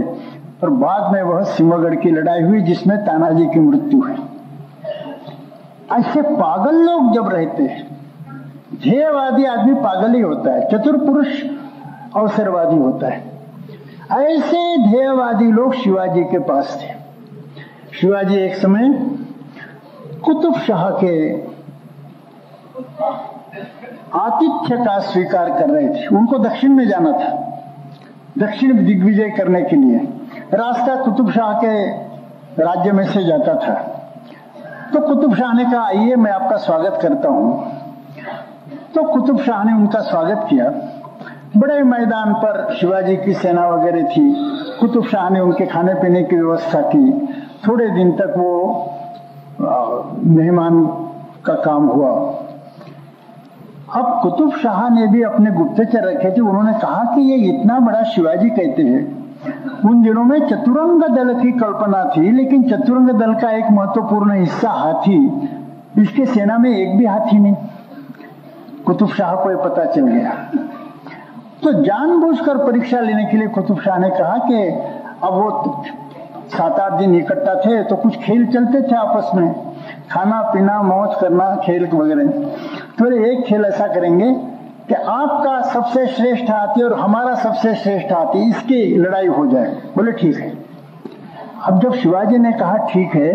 और बाद में वह सिंहगढ़ की लड़ाई हुई जिसमें तानाजी की मृत्यु हुई। ऐसे पागल लोग जब रहते हैं, ध्येयवादी आदमी पागल ही होता है, चतुर पुरुष अवसरवादी होता है। ऐसे ध्येयवादी लोग शिवाजी के पास थे। शिवाजी एक समय कुतुब शाह के आतिथ्य का स्वीकार कर रहे थे। उनको दक्षिण में जाना था। दक्षिण दिग्विजय करने के लिए। रास्ता कुतुब शाह के राज्य में से जाता था। तो कुतुब शाह ने कहा आइए मैं आपका स्वागत करता हूं। तो कुतुब शाह ने उनका स्वागत किया। बड़े मैदान पर शिवाजी की सेना वगैरह थी। कुतुब शाह ने उनके खाने पीने की व्यवस्था की। थोड़े दिन तक वो मेहमान का काम हुआ। अब कुतुब शाह ने भी अपने गुप्तचर रखे थे। उन्होंने कहा कि ये इतना बड़ा शिवाजी कहते हैं। उन दिनों में चतुरंग दल की कल्पना थी, लेकिन चतुरंग दल का एक महत्वपूर्ण हिस्सा हाथी, इसके सेना में एक भी हाथी नहीं। कुतुब शाह को ये पता चल गया। तो जानबूझकर परीक्षा लेने के लिए कुतुब शाह ने कहा कि अब वो 7-8 दिन इकट्ठा थे तो कुछ खेल चलते थे आपस में, खाना पीना मौज करना, खेल वगैरह। तो एक खेल ऐसा करेंगे कि आपका सबसे श्रेष्ठ हाथी और हमारा सबसे श्रेष्ठ हाथी, इसकी लड़ाई हो जाए। बोले ठीक है। अब जब शिवाजी ने कहा ठीक है,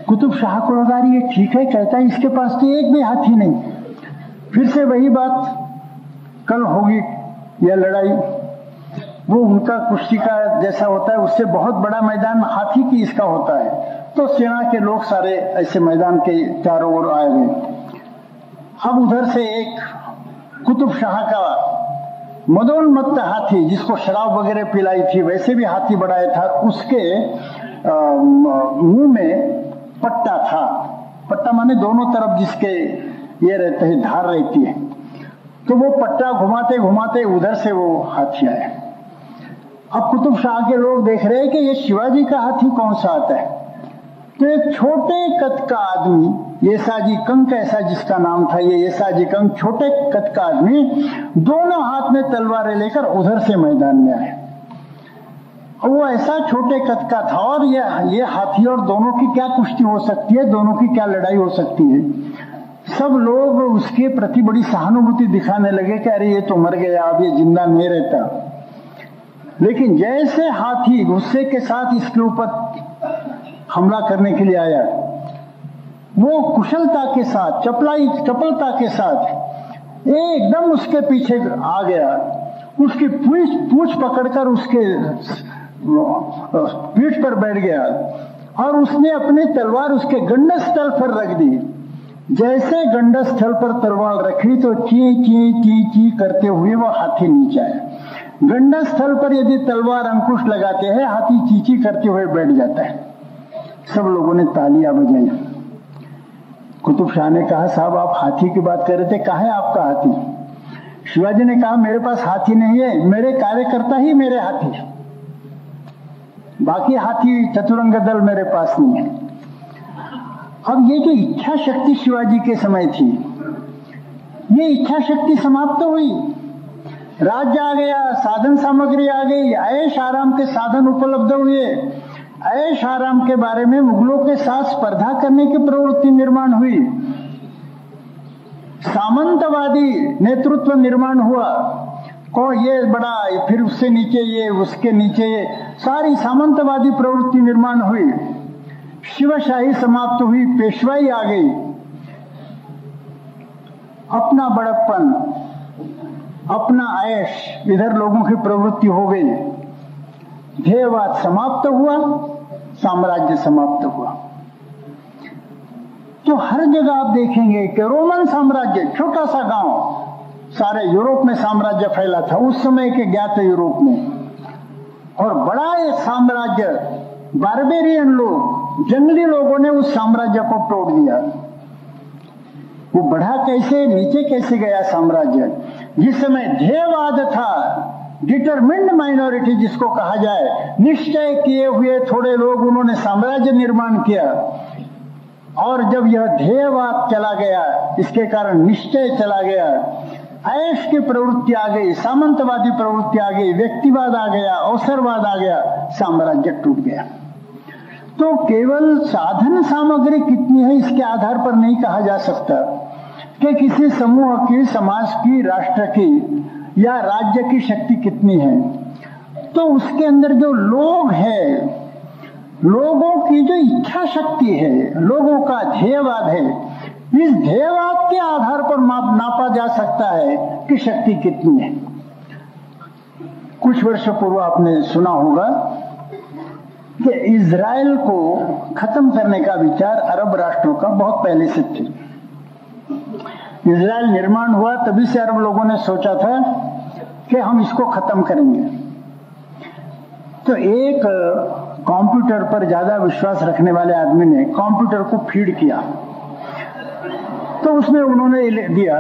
कुतुब शाह को लगा रही है ठीक है कहता है, इसके पास तो एक भी हाथी नहीं। फिर से वही बात, कल होगी यह लड़ाई। वो उनका कुश्ती का जैसा होता है, उससे बहुत बड़ा मैदान हाथी की इसका होता है। तो सेना के लोग सारे ऐसे मैदान के चारों ओर आए गए। अब उधर से एक कुतुब शाह का मदोन्मत्त हाथी, जिसको शराब वगैरह पिलाई थी, वैसे भी हाथी बढ़ाया था, उसके मुंह में पट्टा था। पट्टा माने दोनों तरफ जिसके ये रहते हैं, धार रहती है। तो वो पट्टा घुमाते घुमाते उधर से वो हाथी आया। अब कुतुब शाह के लोग देख रहे हैं कि ये शिवाजी का हाथी कौन सा आता है। तो एक छोटे कद का आदमी, येसाजी कंक ऐसा जिसका नाम था, ये येसाजी कंक छोटे कद का आदमी दोनों हाथ में तलवारें लेकर उधर से मैदान में आए। वो ऐसा छोटे कद का था और ये हाथी और दोनों की क्या कुश्ती हो सकती है, दोनों की क्या लड़ाई हो सकती है। सब लोग उसके प्रति बड़ी सहानुभूति दिखाने लगे कि अरे ये तो मर गया, अब ये जिंदा नहीं रहता। लेकिन जैसे हाथी गुस्से के साथ इसके ऊपर हमला करने के लिए आया, वो कुशलता के साथ, चपलता के साथ एकदम उसके पीछे आ गया। उसकी पूंछ पकड़कर उसके पीठ पर बैठ गया और उसने अपनी तलवार उसके गंडस्थल पर रख दी। जैसे गंडस्थल पर तलवार रखी तो ची ची ची ची करते हुए वो हाथी नीचे आया। गंडस्थल पर यदि तलवार अंकुश लगाते हैं, हाथी चींची करते हुए बैठ जाता है। सब लोगों ने तालियां बजाई। कुतुब शाह ने कहा साहब आप हाथी की बात कर रहे थे, कहाँ है आपका हाथी? शिवाजी ने कहा मेरे पास हाथी नहीं है, मेरे कार्यकर्ता ही मेरे हाथी, बाकी हाथी चतुरंग दल मेरे पास नहीं है। अब ये जो इच्छा शक्ति शिवाजी के समय थी, ये इच्छा शक्ति समाप्त हुई। राज्य आ गया, साधन सामग्री आ गई, ऐश आराम के साधन उपलब्ध हुए। ऐश आराम के बारे में मुगलों के साथ स्पर्धा करने की प्रवृत्ति निर्माण हुई। सामंतवादी नेतृत्व निर्माण हुआ। को ये बड़ा, फिर उससे नीचे ये, उसके नीचे ये, सारी सामंतवादी प्रवृत्ति निर्माण हुई। शिवशाही समाप्त हुई, पेशवाई आ गई। अपना बड़प्पन, अपना ऐश, इधर लोगों की प्रवृत्ति हो गई। ध्येयवाद समाप्त हुआ, साम्राज्य समाप्त हुआ। तो हर जगह आप देखेंगे कि रोमन साम्राज्य, छोटा सा गांव, सारे यूरोप में साम्राज्य फैला था उस समय के ज्ञात यूरोप में। और बड़ा एक साम्राज्य, बारबेरियन लोग, जंगली लोगों ने उस साम्राज्य को तोड़ दिया। वो बढ़ा कैसे, नीचे कैसे गया साम्राज्य। जिस समय ध्येयवाद था, डिटरमिन्ड माइनॉरिटी जिसको कहा जाए, निश्चय किए हुए थोड़े लोग, उन्होंने साम्राज्य निर्माण किया। और जब यह ध्येयवाद चला गया, इसके कारण निश्चय चला गया, ऐश की प्रवृत्ति आ गई, सामंतवादी प्रवृत्ति आ गई, व्यक्तिवाद आ गया, अवसरवाद आ गया, साम्राज्य टूट गया। तो केवल साधन सामग्री कितनी है इसके आधार पर नहीं कहा जा सकता कि किसी समूह की, समाज की, राष्ट्र की या राज्य की शक्ति कितनी है। तो उसके अंदर जो लोग हैं, लोगों की जो इच्छा शक्ति है, लोगों का ध्येयवाद है, इस ध्येयवाद के आधार पर नापा जा सकता है कि शक्ति कितनी है। कुछ वर्ष पूर्व आपने सुना होगा कि इजराइल को खत्म करने का विचार अरब राष्ट्रों का बहुत पहले से थी। इजराइल निर्माण हुआ तभी से अरब लोगों ने सोचा था कि हम इसको खत्म करेंगे। तो एक कंप्यूटर पर ज्यादा विश्वास रखने वाले आदमी ने कंप्यूटर को फीड किया, तो उसमें उन्होंने दिया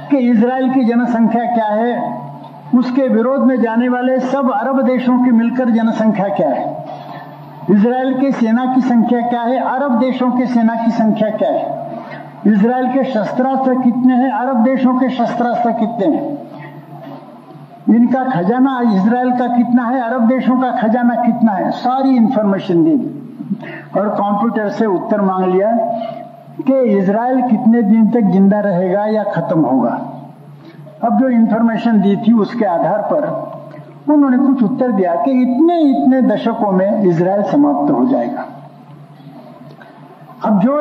कि इजराइल की जनसंख्या क्या है, उसके विरोध में जाने वाले सब अरब देशों की मिलकर जनसंख्या क्या है, इजराइल के सेना की संख्या क्या है, अरब देशों के सेना की संख्या क्या है, इजराइल के शस्त्रास्त्र कितने हैं, अरब देशों के शस्त्रास्त्र कितने हैं, इनका खजाना इजराइल का कितना है, अरब देशों का खजाना कितना है, सारी इंफॉर्मेशन दी और कंप्यूटर से उत्तर मांग लिया कि इजराइल कितने दिन तक जिंदा रहेगा या खत्म होगा। अब जो इंफॉर्मेशन दी थी उसके आधार पर उन्होंने कुछ उत्तर दिया कि इतने दशकों में इजराइल समाप्त हो जाएगा। अब जो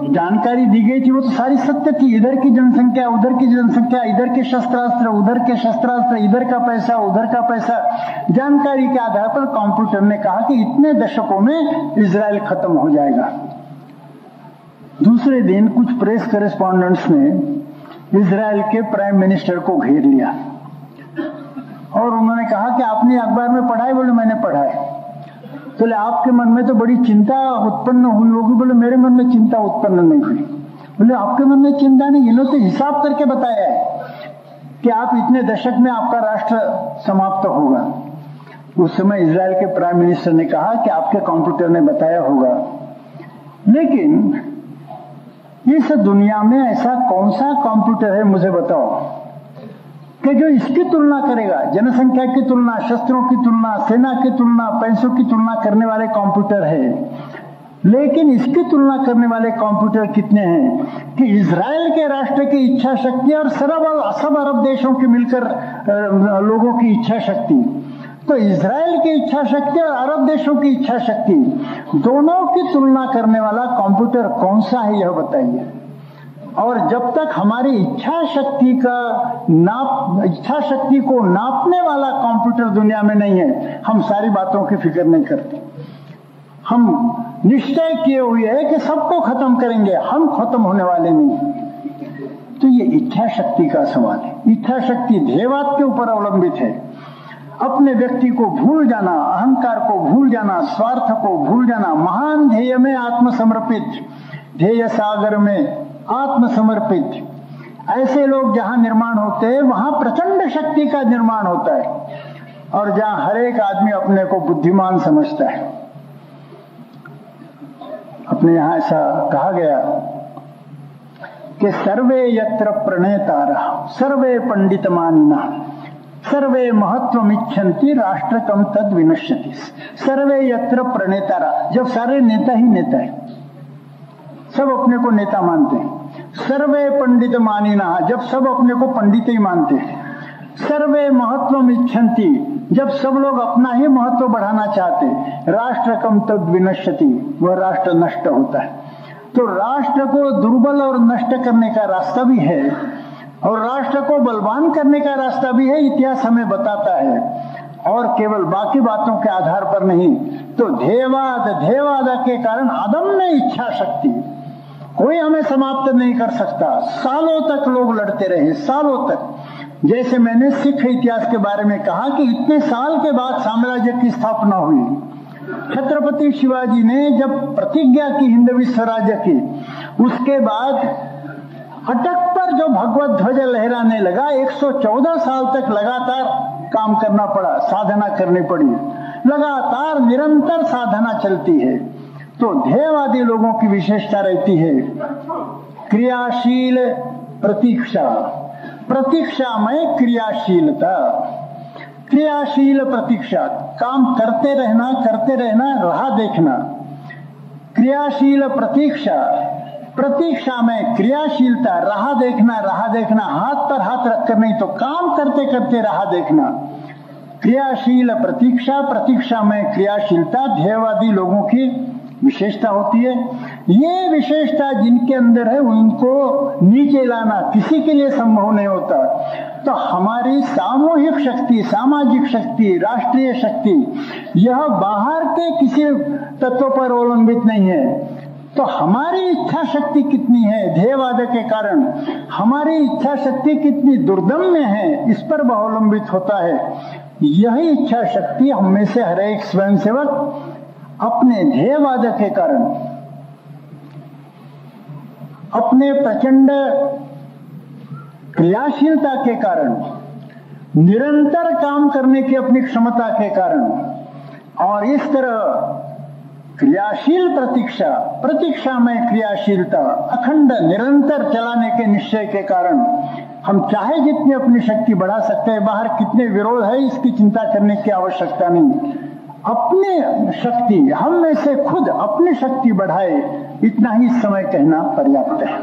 जानकारी दी गई थी वो तो सारी सत्य थी, इधर की जनसंख्या, उधर की जनसंख्या, इधर के शस्त्रास्त्र, उधर के शस्त्रास्त्र, इधर का पैसा, उधर का पैसा, जानकारी के आधार पर कंप्यूटर ने कहा कि इतने दशकों में इजराइल खत्म हो जाएगा। दूसरे दिन कुछ प्रेस करेस्पॉन्डेंट्स ने इजराइल के प्राइम मिनिस्टर को घेर लिया और उन्होंने कहा कि आपने अखबार में पढ़ा है? बोले मैंने पढ़ा है। बोले आपके मन में तो बड़ी चिंता उत्पन्न हुई होगी। बोले मेरे मन में चिंता उत्पन्न नहीं हुई। बोले आपके मन में चिंता नहीं, इन्होंने तो हिसाब करके बताया है कि आप इतने दशक में आपका राष्ट्र समाप्त होगा। उस समय इजराइल के प्राइम मिनिस्टर ने कहा कि आपके कंप्यूटर ने बताया होगा, लेकिन इस दुनिया में ऐसा कौन सा कंप्यूटर है मुझे बताओ कि जो इसकी तुलना करेगा, जनसंख्या की तुलना, शस्त्रों की तुलना, सेना की तुलना, पैसों की तुलना करने वाले कंप्यूटर है, लेकिन इसकी तुलना करने वाले कंप्यूटर कितने हैं कि इजराइल के राष्ट्र की इच्छा शक्ति और सब अरब देशों की मिलकर लोगों की इच्छा शक्ति, तो इजराइल की इच्छा शक्ति और अरब देशों की इच्छा शक्ति दोनों की तुलना करने वाला कंप्यूटर कौन सा है यह बताइए। और जब तक हमारी इच्छा शक्ति को नापने वाला कंप्यूटर दुनिया में नहीं है, हम सारी बातों की फिक्र नहीं करते। हम निश्चय किए हुए हैं कि सबको खत्म करेंगे, हम खत्म होने वाले नहीं। तो ये इच्छा शक्ति का सवाल है। इच्छा शक्ति ध्येयवाद के ऊपर अवलंबित है। अपने व्यक्ति को भूल जाना, अहंकार को भूल जाना, स्वार्थ को भूल जाना, महान ध्येय में आत्मसमर्पित, ध्येय सागर में आत्मसमर्पित, ऐसे लोग जहां निर्माण होते हैं वहां प्रचंड शक्ति का निर्माण होता है और जहां हर एक आदमी अपने को बुद्धिमान समझता है। अपने यहां ऐसा कहा गया कि सर्वे यत्र प्रणेतारः सर्वे पंडितमानिनः सर्वे महत्वमिच्छन्ति राष्ट्रकम तद विनश्यति। सर्वे यत्र प्रणेतारा, जब सारे नेता ही नेता है, सब अपने को नेता मानते हैं। सर्वे पंडित मानिना, जब सब अपने को पंडित ही मानते हैं। सर्वे महत्वमिच्छन्ति, जब सब लोग अपना ही महत्व बढ़ाना चाहते, राष्ट्रकम तद विनश्यति, वह राष्ट्र नष्ट होता है। तो राष्ट्र को दुर्बल और नष्ट करने का रास्ता भी है और राष्ट्र को बलवान करने का रास्ता भी है, इतिहास हमें बताता है। और केवल बाकी बातों के आधार पर नहीं, तो ध्येयवाद के कारण अदम्य इच्छा शक्ति, कोई हमें समाप्त नहीं कर सकता। सालों तक लोग लड़ते रहे, सालों तक। जैसे मैंने सिख इतिहास के बारे में कहा कि इतने साल के बाद साम्राज्य की स्थापना हुई। छत्रपति शिवाजी ने जब प्रतिज्ञा की हिंदवी स्वराज्य की, उसके बाद अटक पर जो भगवत ध्वज लहराने लगा, 114 साल तक लगातार काम करना पड़ा, साधना करनी पड़ी, लगातार निरंतर साधना चलती है। तो ध्येयवादी लोगों की विशेषता रहती है क्रियाशील प्रतीक्षा, प्रतीक्षा में क्रियाशीलता, क्रियाशील प्रतीक्षा, काम करते रहना, राह देखना। क्रियाशील प्रतीक्षा, प्रतीक्षा में क्रियाशीलता, राह देखना, हाथ पर हाथ रखकर नहीं तो काम करते करते राह देखना। क्रियाशील प्रतीक्षा, प्रतीक्षा में क्रियाशीलता ध्येयवादी लोगों की विशेषता होती है। ये विशेषता जिनके अंदर है उनको नीचे लाना किसी के लिए संभव नहीं होता। तो हमारी सामूहिक शक्ति, सामाजिक शक्ति, राष्ट्रीय शक्ति यह बाहर के किसी तत्व पर अवलंबित नहीं है। तो हमारी इच्छा शक्ति कितनी है ध्येयवाद के कारण, हमारी इच्छा शक्ति कितनी दुर्दम्य है इस पर अवलंबित होता है। यही इच्छा शक्ति हम में से हर एक स्वयंसेवक अपने ध्येयवाद के कारण, अपने प्रचंड क्रियाशीलता के कारण, निरंतर काम करने की अपनी क्षमता के कारण और इस तरह क्रियाशील प्रतीक्षा में क्रियाशीलता, अखंड निरंतर चलाने के निश्चय के कारण हम चाहे जितनी अपनी शक्ति बढ़ा सकते हैं, बाहर कितने विरोध है इसकी चिंता करने की आवश्यकता नहीं। अपनी शक्ति, हम में से खुद अपनी शक्ति बढ़ाए, इतना ही समय कहना पर्याप्त है।